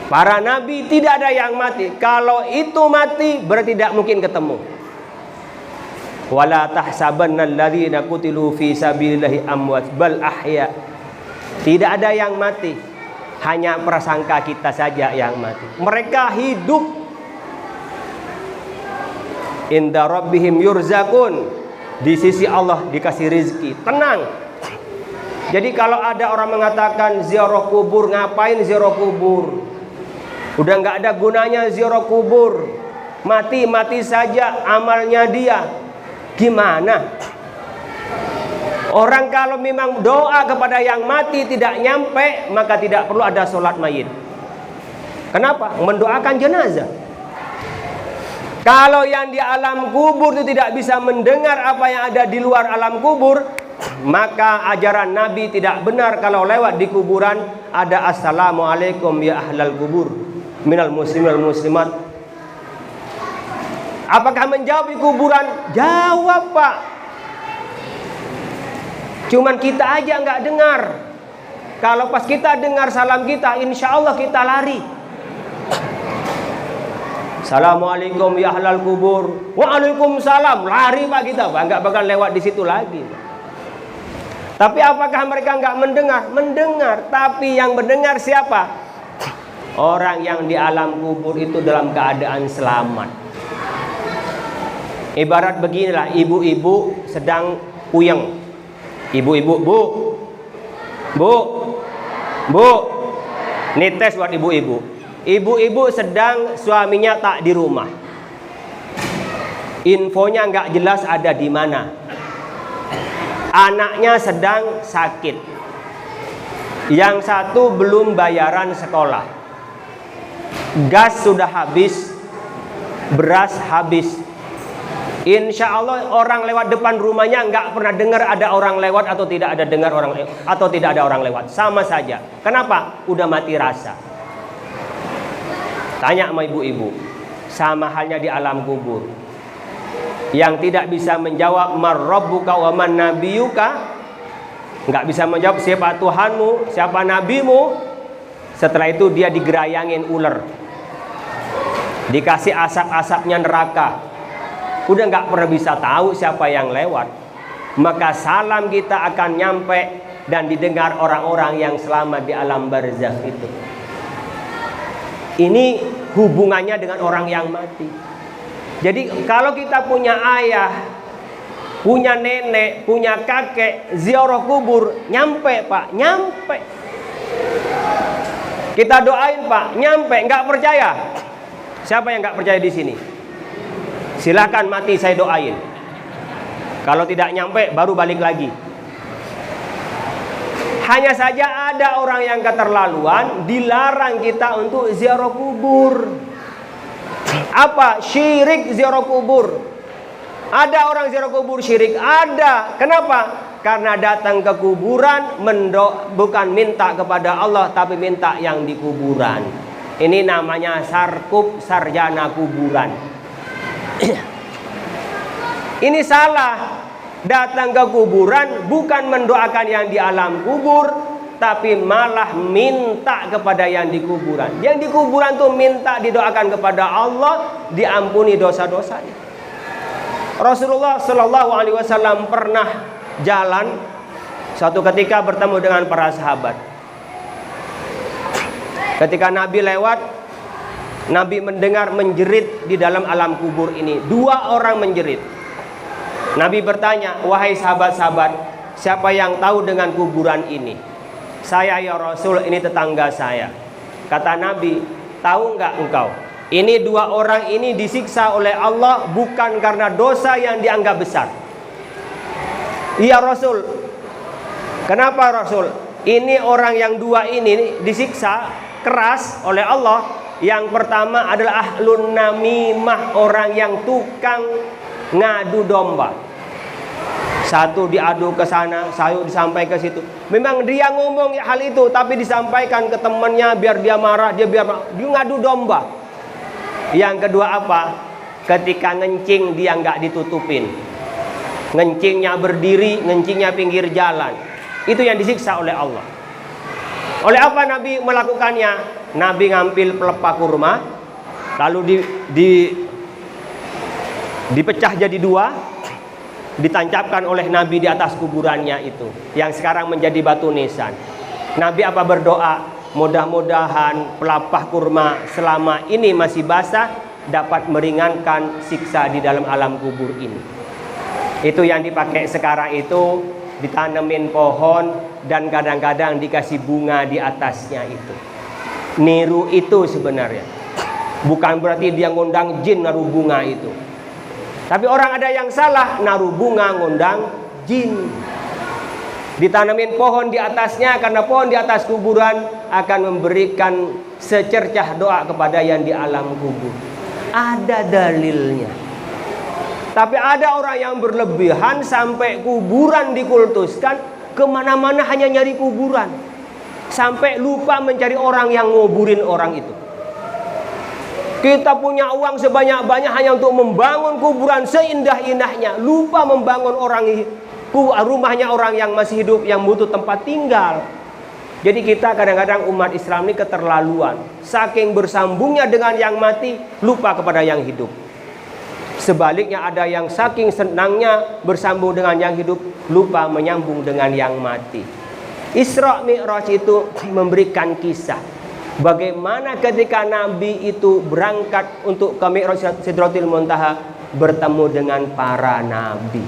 Para nabi tidak ada yang mati. Kalau itu mati berarti tidak mungkin ketemu. Wala tahsabanna alladziina qutilu fi sabilillahi amwat bal ahya. Tidak ada yang mati. Hanya prasangka kita saja yang mati. Mereka hidup. Inda rabbihim yurzakun. Di sisi Allah dikasih rizki. Tenang. Jadi kalau ada orang mengatakan ziarah kubur, ngapain ziarah kubur? Udah nggak ada gunanya ziarah kubur. Mati saja amalnya dia. Gimana? Orang kalau memang doa kepada yang mati tidak nyampe, maka tidak perlu ada sholat mayit. Kenapa? Mendoakan jenazah. Kalau yang di alam kubur itu tidak bisa mendengar apa yang ada di luar alam kubur, maka ajaran Nabi tidak benar. Kalau lewat di kuburan ada assalamualaikum ya ahlal kubur minal muslimin wal muslimat. Apakah menjawab di kuburan? Jawab, Pak. Cuman kita aja nggak dengar. Kalau pas kita dengar salam kita, insya Allah kita lari. Assalamualaikum ya ahlal kubur. Waalaikumsalam. Lari Pak kita, Pak. Nggak bakal lewat di situ lagi, Pak. Tapi apakah mereka nggak mendengar? Mendengar. Tapi yang mendengar siapa? Orang yang di alam kubur itu dalam keadaan selamat. Ibarat beginilah, ibu-ibu sedang puyeng. Ibu-ibu, bu, ini tes buat ibu-ibu. Ibu-ibu sedang suaminya tak di rumah. Infonya nggak jelas ada di mana. Anaknya sedang sakit. Yang satu belum bayaran sekolah. Gas sudah habis, beras habis. Insya Allah orang lewat depan rumahnya nggak pernah dengar ada orang lewat atau tidak ada dengar orang atau tidak ada orang lewat, sama saja. Kenapa? Udah mati rasa. Tanya sama ibu-ibu, sama halnya di alam kubur. Yang tidak bisa menjawab marrabbuka wa man nabiyuka, nggak bisa menjawab siapa Tuhanmu, siapa nabimu. Setelah itu dia digerayangin ular, dikasih asap-asapnya neraka. Udah nggak pernah bisa tahu siapa yang lewat. Maka salam kita akan nyampe dan didengar orang-orang yang selamat di alam barzakh itu. Ini hubungannya dengan orang yang mati. Jadi kalau kita punya ayah, punya nenek, punya kakek, ziarah kubur, nyampe Pak, nyampe. Kita doain Pak, nyampe. Nggak percaya? Siapa yang nggak percaya di sini? Silakan mati saya doain. Kalau tidak nyampe baru balik lagi. Hanya saja ada orang yang keterlaluan, dilarang kita untuk ziarah kubur. Apa? Syirik ziarah kubur. Ada orang ziarah kubur syirik? Ada. Kenapa? Karena datang ke kuburan bukan minta kepada Allah, tapi minta yang di kuburan. Ini namanya sarkup, sarjana kuburan. Ini salah. Datang ke kuburan bukan mendoakan yang di alam kubur, tapi malah minta kepada yang di kuburan. Yang di kuburan tuh minta didoakan kepada Allah, diampuni dosa-dosanya. Rasulullah Shallallahu Alaihi Wasallam pernah jalan suatu ketika bertemu dengan para sahabat. Ketika Nabi lewat, Nabi mendengar menjerit di dalam alam kubur ini. 2 orang menjerit. Nabi bertanya, wahai sahabat-sahabat, siapa yang tahu dengan kuburan ini? Saya ya Rasul, ini tetangga saya. Kata Nabi, tahu nggak engkau? Ini dua orang ini disiksa oleh Allah bukan karena dosa yang dianggap besar. Iya Rasul. Kenapa Rasul? Ini orang yang dua ini disiksa keras oleh Allah. Yang pertama adalah ahlun namimah, orang yang tukang ngadu domba. Satu diadu ke sana, satu disampaikan ke situ. Memang dia ngomong hal itu, tapi disampaikan ke temannya biar dia marah, dia ngadu domba. Yang kedua apa? Ketika ngencing dia nggak ditutupin. Ngencingnya berdiri, ngencingnya pinggir jalan. Itu yang disiksa oleh Allah. Oleh apa Nabi melakukannya? Nabi ngambil pelepah kurma, lalu dipecah jadi dua, ditancapkan oleh Nabi di atas kuburannya itu, yang sekarang menjadi batu nisan. Nabi apa berdoa? Mudah-mudahan pelepah kurma selama ini masih basah dapat meringankan siksa di dalam alam kubur ini. Itu yang dipakai sekarang itu, ditanemin pohon dan kadang-kadang dikasih bunga di atasnya itu. Niru itu sebenarnya. Bukan berarti dia ngundang jin naruh bunga itu. Tapi orang ada yang salah, naruh bunga ngundang jin. Ditanamin pohon di atasnya karena pohon di atas kuburan akan memberikan secercah doa kepada yang di alam kubur. Ada dalilnya. Tapi ada orang yang berlebihan sampai kuburan dikultuskan, kemana-mana hanya nyari kuburan, sampai lupa mencari orang yang nguburin orang itu. Kita punya uang sebanyak-banyak hanya untuk membangun kuburan seindah-indahnya, lupa membangun rumahnya orang yang masih hidup, yang butuh tempat tinggal. Jadi kita kadang-kadang umat Islam ini keterlaluan, saking bersambungnya dengan yang mati, lupa kepada yang hidup. Sebaliknya ada yang saking senangnya bersambung dengan yang hidup, lupa menyambung dengan yang mati. Isra Mi'raj itu memberikan kisah bagaimana ketika Nabi itu berangkat untuk ke Mi'raj Sidratil Muntaha, bertemu dengan para nabi.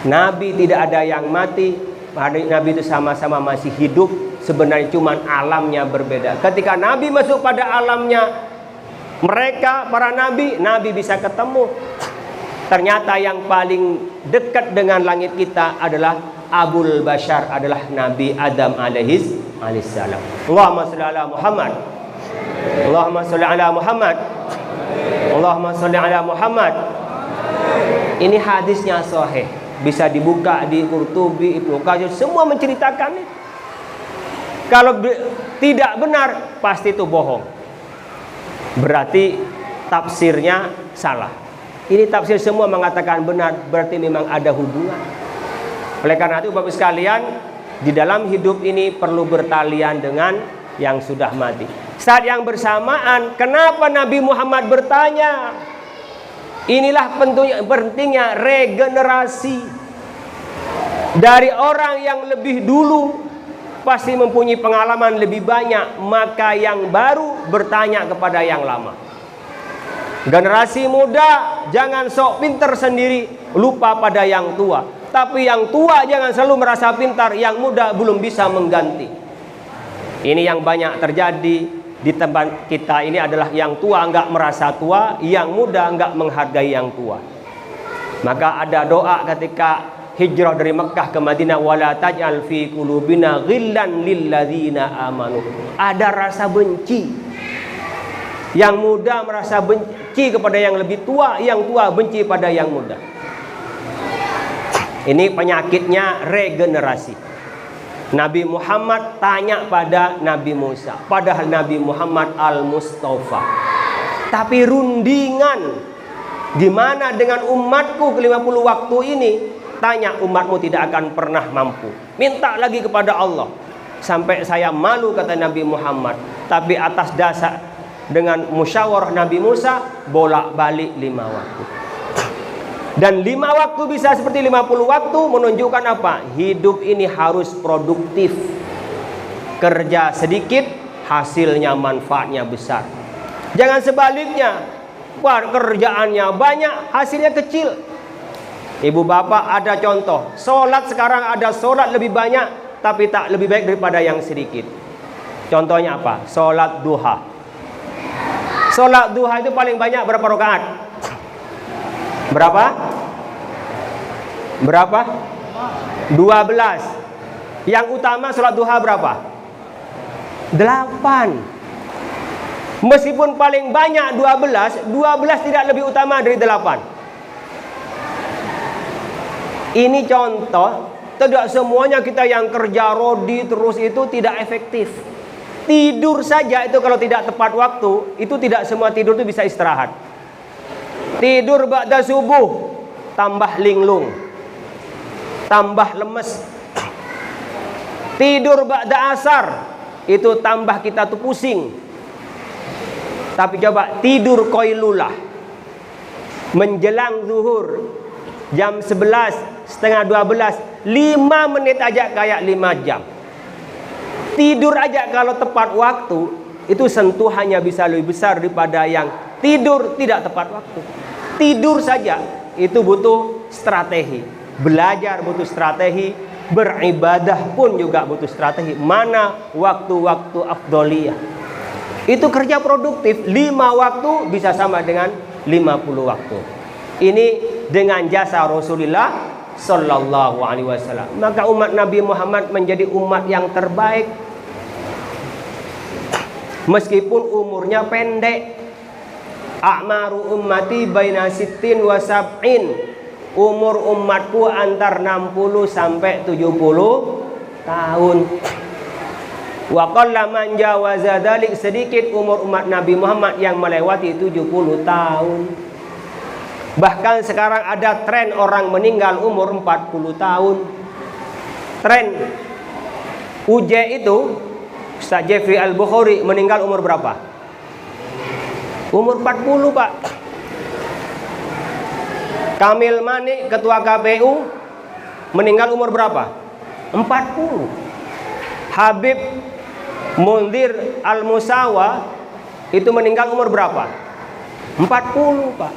Nabi tidak ada yang mati, Nabi itu sama-sama masih hidup. Sebenarnya cuma alamnya berbeda. Ketika Nabi masuk pada alamnya mereka, para nabi, Nabi bisa ketemu. Ternyata yang paling dekat dengan langit kita adalah Abul Bashar, adalah Nabi Adam alaihissalam. Allahumma sholli ala Muhammad. Allahumma sholli ala Muhammad. Allahumma sholli ala Muhammad. Ini hadisnya sahih, bisa dibuka di Qurtubi, Ibnu Katsir, semua menceritakan. Kalau tidak benar, pasti itu bohong. Berarti tafsirnya salah. Ini tafsir semua mengatakan benar, berarti memang ada hubungan. Oleh karena itu Bapak sekalian, di dalam hidup ini perlu bertalian dengan yang sudah mati. Saat yang bersamaan, kenapa Nabi Muhammad bertanya? Inilah pentingnya regenerasi. Dari orang yang lebih dulu pasti mempunyai pengalaman lebih banyak, maka yang baru bertanya kepada yang lama. Generasi muda jangan sok pintar sendiri, lupa pada yang tua. Tapi yang tua jangan selalu merasa pintar, yang muda belum bisa mengganti. Ini yang banyak terjadi di tempat kita ini adalah yang tua enggak merasa tua, yang muda enggak menghargai yang tua. Maka ada doa ketika hijrah dari Mekah ke Madinah, wala taj'al fi qulubina ghillan lil ladzina amanu. Ada rasa benci. Yang muda merasa benci kepada yang lebih tua, yang tua benci pada yang muda. Ini penyakitnya regenerasi. Nabi Muhammad tanya pada Nabi Musa, padahal Nabi Muhammad al-Mustafa. Tapi rundingan, gimana dengan umatku ke 50 waktu ini? Tanya, umatmu tidak akan pernah mampu. Minta lagi kepada Allah. Sampai saya malu, kata Nabi Muhammad. Tapi atas dasar dengan musyawarah Nabi Musa, bolak-balik 5 waktu. Dan 5 waktu bisa seperti 50 waktu, menunjukkan apa? Hidup ini harus produktif. Kerja sedikit, hasilnya manfaatnya besar. Jangan sebaliknya, kerjaannya banyak, hasilnya kecil. Ibu bapak ada contoh, sholat sekarang ada sholat lebih banyak, tapi tak lebih baik daripada yang sedikit. Contohnya apa? Sholat duha. Sholat duha itu paling banyak berapa rakaat? Berapa? Berapa? 12. Yang utama sholat duha berapa? 8. Meskipun paling banyak 12, 12 tidak lebih utama dari 8. Ini contoh, tidak semuanya kita yang kerja rodi terus itu tidak efektif. Tidur saja itu kalau tidak tepat waktu, itu tidak semua tidur itu bisa istirahat. Tidur ba'da subuh, tambah linglung, tambah lemes. Tidur ba'da asar, itu tambah kita tuh pusing. Tapi coba tidur qailulah menjelang zuhur jam 11, setengah 12, 5 menit aja kayak 5 jam. Tidur aja kalau tepat waktu, itu sentuhannya bisa lebih besar daripada yang tidur tidak tepat waktu. Tidur saja itu butuh strategi. Belajar butuh strategi, beribadah pun juga butuh strategi. Mana waktu-waktu afdoliyah. Itu kerja produktif, 5 waktu bisa sama dengan 50 waktu. Ini dengan jasa Rasulullah Sallallahu Alaihi Wasallam. Maka umat Nabi Muhammad menjadi umat yang terbaik. Meskipun umurnya pendek. A'maru ummati baina sittin wa sab'in. Umur umatku antar 60 sampai 70 tahun. Wa qalla man jawaza dzalik, sedikit umur umat Nabi Muhammad yang melewati 70 tahun. Bahkan sekarang ada tren orang meninggal umur 40 tahun. Tren UJ itu, Ustaz Jeffrey Al-Bukhari meninggal umur berapa? Umur 40, Pak. Kamil Manik, ketua KPU, meninggal umur berapa? 40. Habib Munzir Al-Musawa itu meninggal umur berapa? 40, Pak.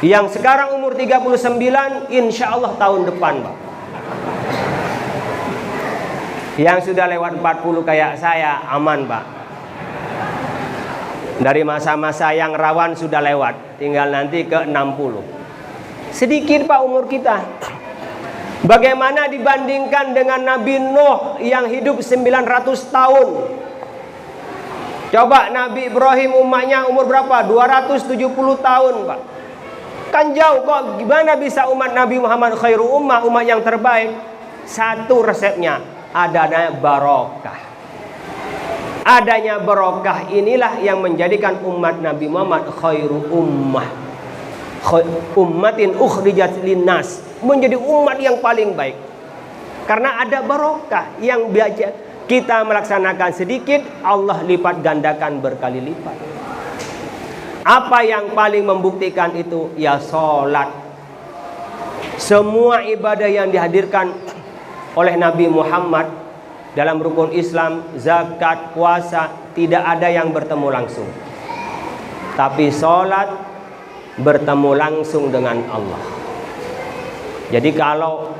Yang sekarang umur 39, insya Allah tahun depan, Pak. Yang sudah lewat 40 kayak saya aman, Pak. Dari masa-masa yang rawan sudah lewat, tinggal nanti ke 60. Sedikit, Pak, umur kita. Bagaimana dibandingkan dengan Nabi Nuh yang hidup 900 tahun? Coba Nabi Ibrahim umatnya umur berapa? 270 tahun, Pak. Kan jauh kok. Gimana bisa umat Nabi Muhammad khairu ummah, umat yang terbaik? Satu resepnya, adanya barokah. Adanya barokah inilah yang menjadikan umat Nabi Muhammad khairu ummah, ummatin ukhrijat linnas, menjadi umat yang paling baik. Karena ada barokah yang biasa kita melaksanakan sedikit, Allah lipat gandakan berkali lipat. Apa yang paling membuktikan itu? Ya sholat. Semua ibadah yang dihadirkan oleh Nabi Muhammad dalam rukun Islam, zakat, puasa, tidak ada yang bertemu langsung. Tapi sholat bertemu langsung dengan Allah. Jadi kalau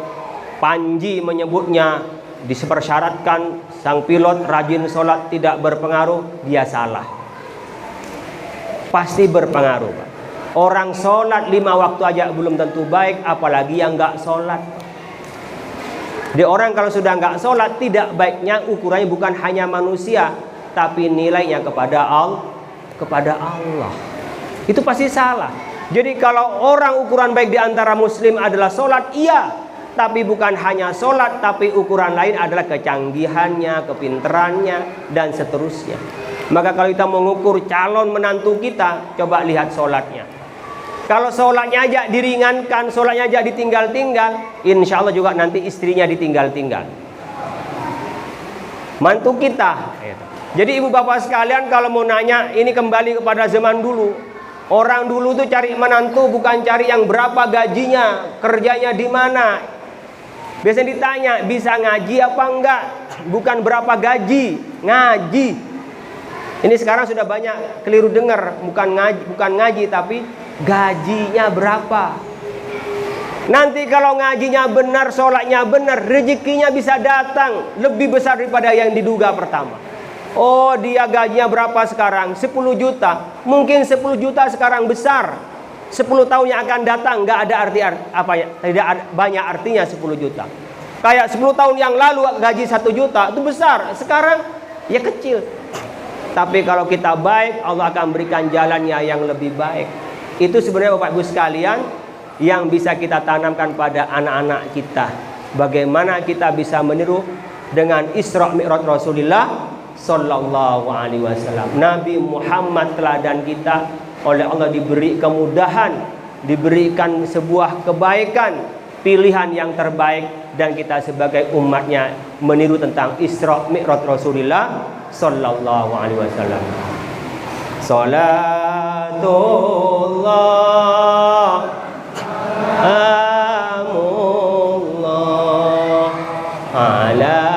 Panji menyebutnya dipersyaratkan sang pilot rajin sholat tidak berpengaruh, dia salah. Pasti berpengaruh, Pak. Orang sholat 5 waktu aja belum tentu baik, apalagi yang nggak sholat. Di orang kalau sudah nggak sholat, tidak baiknya ukurannya bukan hanya manusia, tapi nilainya kepada Allah. Itu pasti salah. Jadi kalau orang ukuran baik di antara muslim adalah sholat, iya. Tapi bukan hanya sholat, tapi ukuran lain adalah kecanggihannya, kepinterannya, dan seterusnya. Maka kalau kita mengukur calon menantu kita, coba lihat sholatnya. Kalau sholatnya aja diringankan, sholatnya aja ditinggal-tinggal, insya Allah juga nanti istrinya ditinggal-tinggal. Mantu kita. Jadi ibu bapak sekalian, kalau mau nanya, ini kembali kepada zaman dulu. Orang dulu tuh cari menantu bukan cari yang berapa gajinya, kerjanya di mana. Biasanya ditanya, bisa ngaji apa enggak? Bukan berapa gaji, ngaji. Ini sekarang sudah banyak keliru dengar, bukan ngaji tapi gajinya berapa. Nanti kalau ngajinya benar, sholatnya benar, rezekinya bisa datang lebih besar daripada yang diduga pertama. Oh, dia gajinya berapa sekarang? 10 juta. Mungkin 10 juta sekarang besar. 10 tahun yang akan datang nggak ada arti apa ya? Tidak ada, banyak artinya 10 juta. Kayak 10 tahun yang lalu gaji 1 juta itu besar. Sekarang ya kecil. Tapi kalau kita baik, Allah akan berikan jalannya yang lebih baik. Itu sebenarnya Bapak Ibu sekalian yang bisa kita tanamkan pada anak-anak kita. Bagaimana kita bisa meniru dengan Isra Mi'raj Rasulullah Sallallahu Alaihi Wasallam. Nabi Muhammad teladan kita, oleh Allah diberi kemudahan, diberikan sebuah kebaikan, pilihan yang terbaik, dan kita sebagai umatnya meniru tentang Isra Mi'raj Rasulullah Sallallahu Alaihi Wasallam. Salatullah amullah ala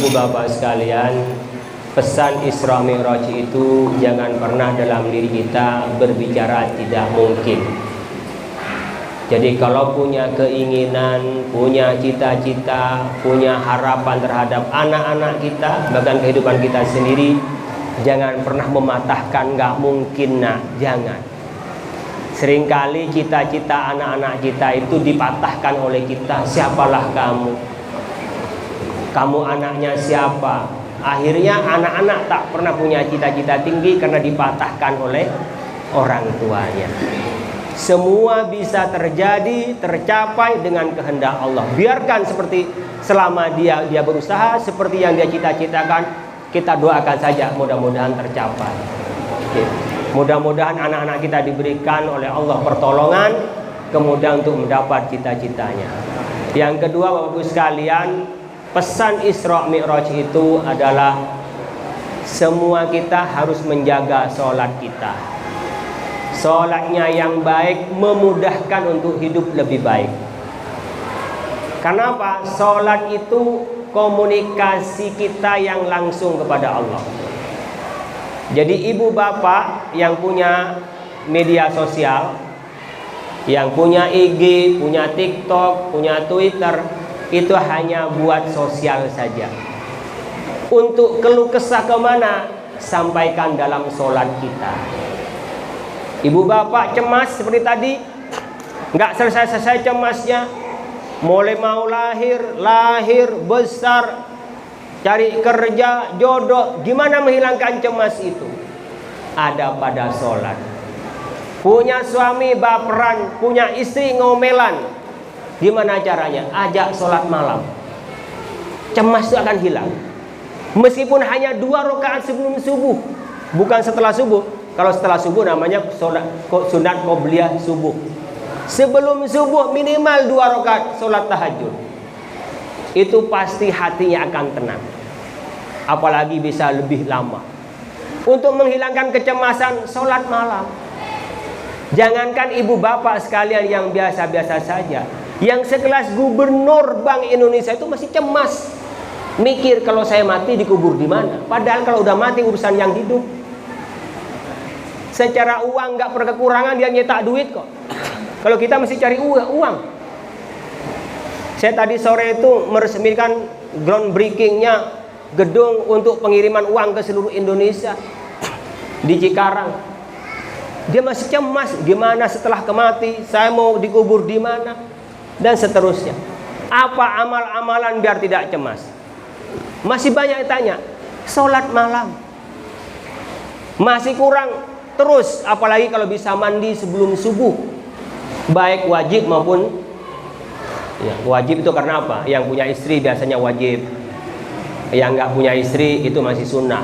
Bapak sekalian, pesan Isra Mi'raj itu jangan pernah dalam diri kita berbicara tidak mungkin. Jadi kalau punya keinginan, punya cita-cita, punya harapan terhadap anak-anak kita, bahkan kehidupan kita sendiri, jangan pernah mematahkan nggak mungkin, nak, jangan. Seringkali cita-cita anak-anak kita itu dipatahkan oleh kita. Siapalah kamu? Kamu anaknya siapa? Akhirnya anak-anak tak pernah punya cita-cita tinggi karena dipatahkan oleh orang tuanya. Semua bisa terjadi, tercapai dengan kehendak Allah. Biarkan seperti selama dia berusaha seperti yang dia cita-citakan, kita doakan saja mudah-mudahan tercapai. Mudah-mudahan anak-anak kita diberikan oleh Allah pertolongan kemudian untuk mendapat cita-citanya. Yang kedua, Bapak Ibu sekalian, pesan Isra Mi'raj itu adalah semua kita harus menjaga sholat kita. Sholatnya yang baik memudahkan untuk hidup lebih baik. Kenapa? Sholat itu komunikasi kita yang langsung kepada Allah. Jadi ibu bapak yang punya media sosial, yang punya IG, punya TikTok, punya Twitter, itu hanya buat sosial saja. Untuk keluh kesah kemana? Sampaikan dalam sholat kita. Ibu bapak cemas seperti tadi, nggak selesai-selesai cemasnya. Mulai mau lahir besar, cari kerja, jodoh. Gimana menghilangkan cemas itu? Ada pada sholat. Punya suami baperan, punya istri ngomelan. Gimana caranya? Ajak sholat malam. Cemas itu akan hilang. Meskipun hanya 2 rakaat sebelum subuh, bukan setelah subuh. Kalau setelah subuh namanya sunat qobliyah subuh. Sebelum subuh minimal 2 rakaat sholat tahajud. Itu pasti hatinya akan tenang. apalagi bisa lebih lama. Untuk menghilangkan kecemasan, sholat malam. Jangankan ibu bapak sekalian yang biasa-biasa saja, yang sekelas gubernur Bank Indonesia itu masih cemas, mikir kalau saya mati dikubur di mana. Padahal kalau udah mati urusan yang hidup. Secara uang nggak pernah kekurangan, dia nyetak duit kok. Kalau kita mesti cari uang. Saya tadi sore itu meresmikan groundbreakingnya gedung untuk pengiriman uang ke seluruh Indonesia di Cikarang. Dia masih cemas, gimana setelah kemati, saya mau dikubur di mana, dan seterusnya. Apa amal-amalan biar tidak cemas? Masih banyak tanya, sholat malam masih kurang. Terus apalagi kalau bisa mandi sebelum subuh, baik wajib maupun ya, wajib itu karena apa? Yang punya istri biasanya wajib, yang nggak punya istri itu masih sunnah.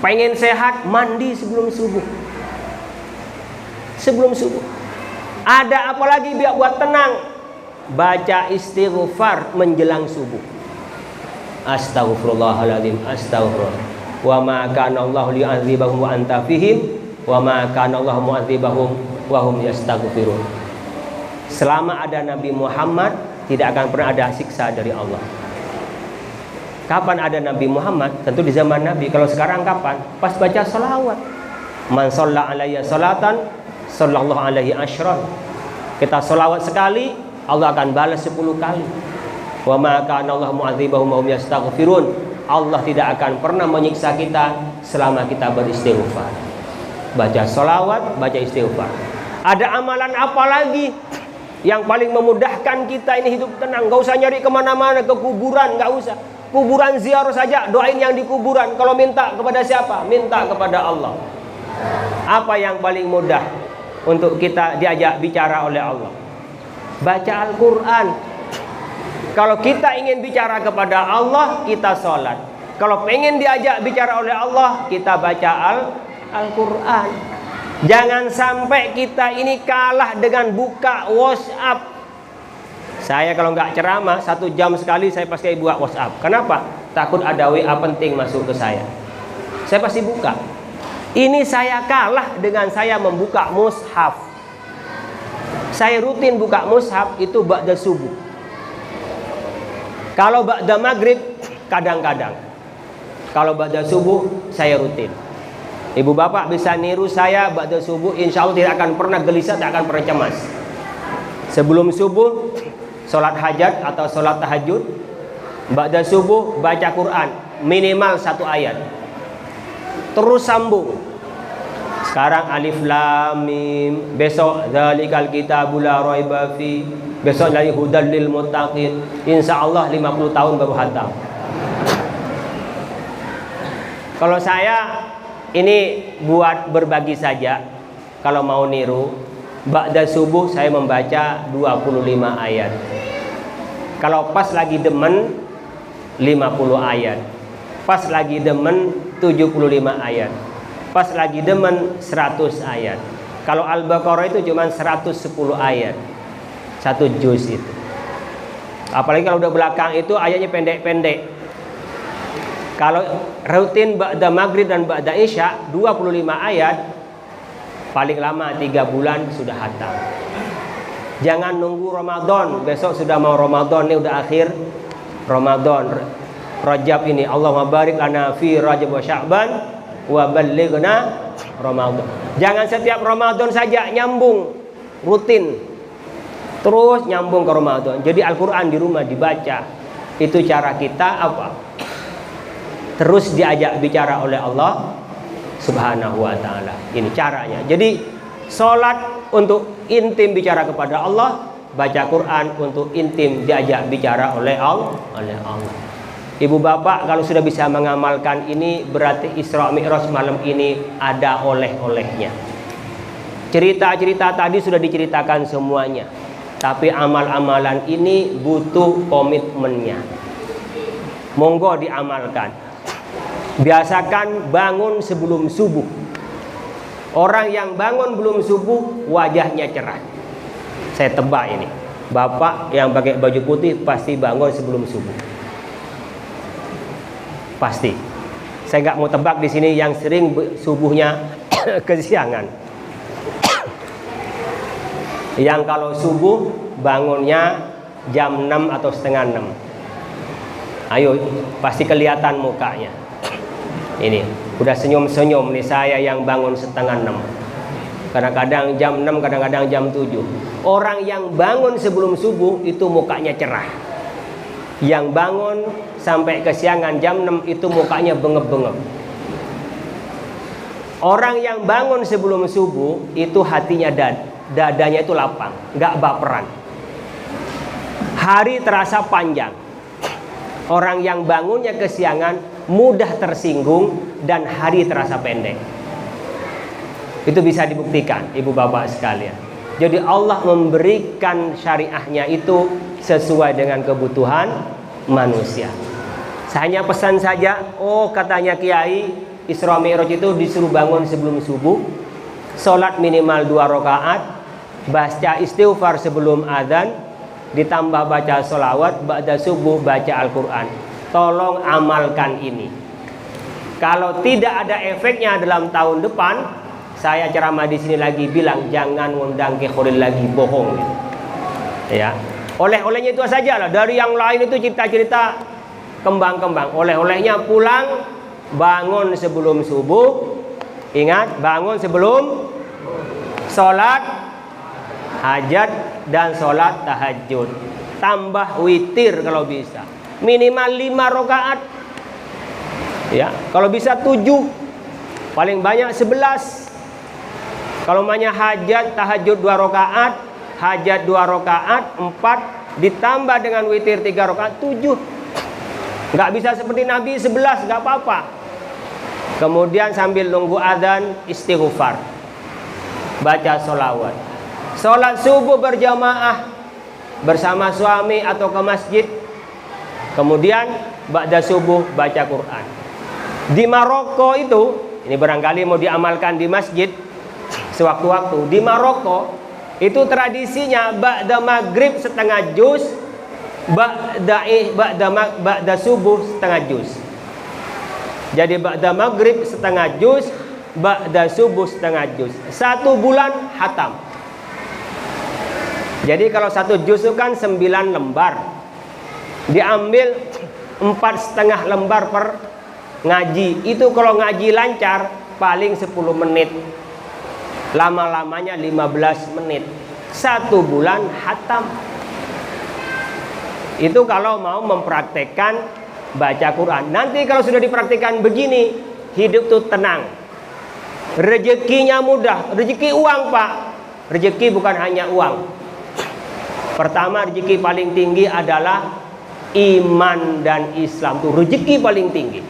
Pengen sehat, mandi sebelum subuh. Sebelum subuh. Ada apa lagi biar buat tenang? Baca istighfar menjelang subuh. Astaghfirullahaladzim, astaghfirullah. Wa ma kana Allahu li'adzibahum wa anta fihim, wa ma kana Allahu mu'adzibahum wa hum yastaghfirun. Selama ada Nabi Muhammad, tidak akan pernah ada siksa dari Allah. Kapan ada Nabi Muhammad? Tentu di zaman Nabi. Kalau sekarang kapan? Pas baca salawat. Man shalla alayya salatan, sallallahu alaihi asyran. Kita salawat sekali, Allah akan balas 10 kali. Wa ma kana Allahu mu'adzibahum wa hum yastaghfirun. Allah tidak akan pernah menyiksa kita selama kita beristighfar. Baca salawat, baca istighfar. Ada amalan apa lagi yang paling memudahkan kita ini hidup tenang? Gak usah nyari kemana-mana, ke kuburan, gak usah. Kuburan ziarah saja, doain yang di kuburan. Kalau minta kepada siapa? Minta kepada Allah. Apa yang paling mudah untuk kita diajak bicara oleh Allah? Baca Al-Quran. Kalau kita ingin bicara kepada Allah, kita sholat. Kalau pengen diajak bicara oleh Allah, kita baca Al-Quran. Jangan sampai kita ini kalah dengan buka WhatsApp. Saya kalau nggak ceramah 1 jam sekali saya pasti buka WhatsApp. Kenapa? Takut ada WA penting masuk ke saya. Saya pasti buka. Ini saya kalah dengan saya membuka mushaf. Saya rutin buka mushaf itu ba'da subuh. Kalau ba'da maghrib kadang-kadang. Kalau ba'da subuh saya rutin. Ibu bapak bisa niru saya ba'da subuh, insya Allah tidak akan pernah gelisah, tidak akan pernah cemas. Sebelum subuh sholat hajat atau sholat tahajud, ba'da subuh baca Quran minimal 1 ayat, terus sambung. Sekarang alif lam mim, besok dzalikal kitabul la raiba fi, besok lagi hudal lil muttaqin. Insya Allah 50 tahun baru khatam. Kalau saya ini buat berbagi saja. Kalau mau niru, ba'da subuh saya membaca 25 ayat. Kalau pas lagi demen 50 ayat. Pas lagi demen 75 ayat. Pas lagi demen 100 ayat. Kalau Al-Baqarah itu cuma 110 ayat. 1 juz itu. Apalagi kalau udah belakang itu ayatnya pendek-pendek. Kalau rutin ba'da maghrib dan ba'da isya 25 ayat, paling lama 3 bulan sudah khatam. Jangan nunggu Ramadan. Besok sudah mau Ramadan, ini udah akhir Ramadan, Rajab ini. Allahumma barik lana fi Rajab wa Sya'ban wa ballighna Ramadan. Jangan setiap Ramadan saja nyambung, rutin. Terus nyambung ke Ramadan. Jadi Al-Qur'an di rumah dibaca. Itu cara kita apa? Terus diajak bicara oleh Allah Subhanahu wa ta'ala. Ini caranya. Jadi sholat untuk intim bicara kepada Allah, baca Quran untuk intim diajak bicara oleh Allah. Ibu bapak kalau sudah bisa mengamalkan ini, berarti Isra Mi'raj malam ini ada oleh-olehnya. Cerita-cerita tadi sudah diceritakan semuanya. Tapi amal-amalan ini butuh komitmennya. Monggo diamalkan. Biasakan bangun sebelum subuh. Orang yang bangun belum subuh wajahnya cerah. Saya tebak ini, bapak yang pakai baju putih pasti bangun sebelum subuh. Pasti. Saya nggak mau tebak di sini yang sering subuhnya kesiangan. Yang kalau subuh bangunnya jam 6 atau setengah 6. Ayo, pasti kelihatan mukanya. Ini, udah senyum-senyum nih saya yang bangun setengah 6. Kadang-kadang jam 6, kadang-kadang jam 7. Orang yang bangun sebelum subuh itu mukanya cerah. Yang bangun sampai kesiangan jam 6 itu mukanya bengep-bengep. Orang yang bangun sebelum subuh itu hatinya dadanya itu lapang, nggak baperan. Hari terasa panjang. Orang yang bangunnya kesiangan mudah tersinggung dan hari terasa pendek. Itu bisa dibuktikan, ibu bapak sekalian. Jadi Allah memberikan syariahnya itu sesuai dengan kebutuhan manusia. Saya hanya pesan saja, oh katanya Kiai, Isra Mi'raj itu disuruh bangun sebelum subuh, sholat minimal 2 rakaat, baca istighfar sebelum adzan, ditambah baca sholawat, ba'da subuh baca Al-Quran. Tolong amalkan ini. Kalau tidak ada efeknya dalam tahun depan, saya ceramah di sini lagi bilang jangan ngundang Ki Khalil lagi, bohong. Ya, oleh-olehnya itu saja lah. Dari yang lain itu cerita-cerita kembang-kembang. Oleh-olehnya pulang, bangun sebelum subuh. Ingat, bangun sebelum sholat hajat dan sholat tahajud. Tambah witir kalau bisa. Minimal 5 rakaat. Ya, kalau bisa 7. Paling banyak 11. Kalau namanya hajat, tahajud 2 rakaat, hajat 2 rakaat, 4 ditambah dengan witir 3 rakaat, 7. Nggak bisa seperti Nabi 11, nggak apa-apa. Kemudian sambil nunggu adzan istighfar, baca sholawat. Sholat subuh berjamaah bersama suami atau ke masjid. Kemudian ba'da subuh baca Quran. Di Maroko itu, ini barangkali mau diamalkan di masjid sewaktu-waktu. Di Maroko itu tradisinya ba'da maghrib setengah juz, ba'da subuh setengah juz. Jadi ba'da maghrib setengah juz, ba'da subuh setengah juz. 1 bulan hatam. Jadi kalau 1 juz itu kan 9 lembar. Diambil 4,5 lembar per ngaji. Itu kalau ngaji lancar paling 10 menit. Lama-lamanya 15 menit. 1 bulan hatam. Itu kalau mau mempraktekkan baca Quran. Nanti kalau sudah dipraktikkan begini, hidup tuh tenang. Rezekinya mudah. Rezeki uang, Pak. Rezeki bukan hanya uang. Pertama, rezeki paling tinggi adalah iman dan Islam. Tuh rezeki paling tinggi.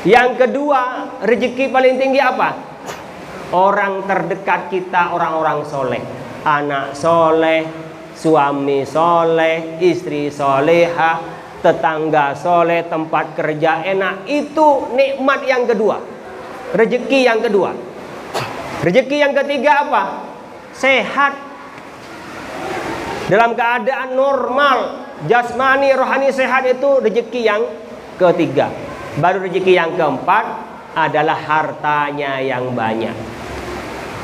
Yang kedua, rezeki paling tinggi apa? Orang terdekat kita, orang-orang soleh. Anak soleh, suami soleh, istri soleha, tetangga soleh, tempat kerja enak. Itu nikmat yang kedua. Rezeki yang kedua. Rezeki yang ketiga apa? Sehat. Dalam keadaan normal, jasmani, rohani sehat, itu rezeki yang ketiga. Baru rezeki yang keempat adalah hartanya yang banyak.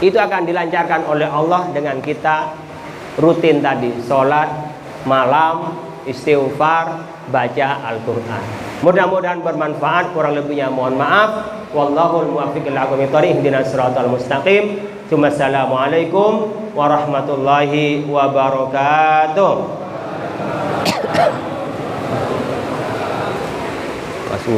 Itu akan dilancarkan oleh Allah dengan kita rutin tadi, sholat malam, istighfar, baca Al-Quran. Mudah-mudahan bermanfaat. Kurang lebihnya mohon maaf. Wallahul muwaffiq ila aqwamit thoriq. Ihdinas siratal mustaqim. Assalamualaikum warahmatullahi wabarakatuh. Masuk.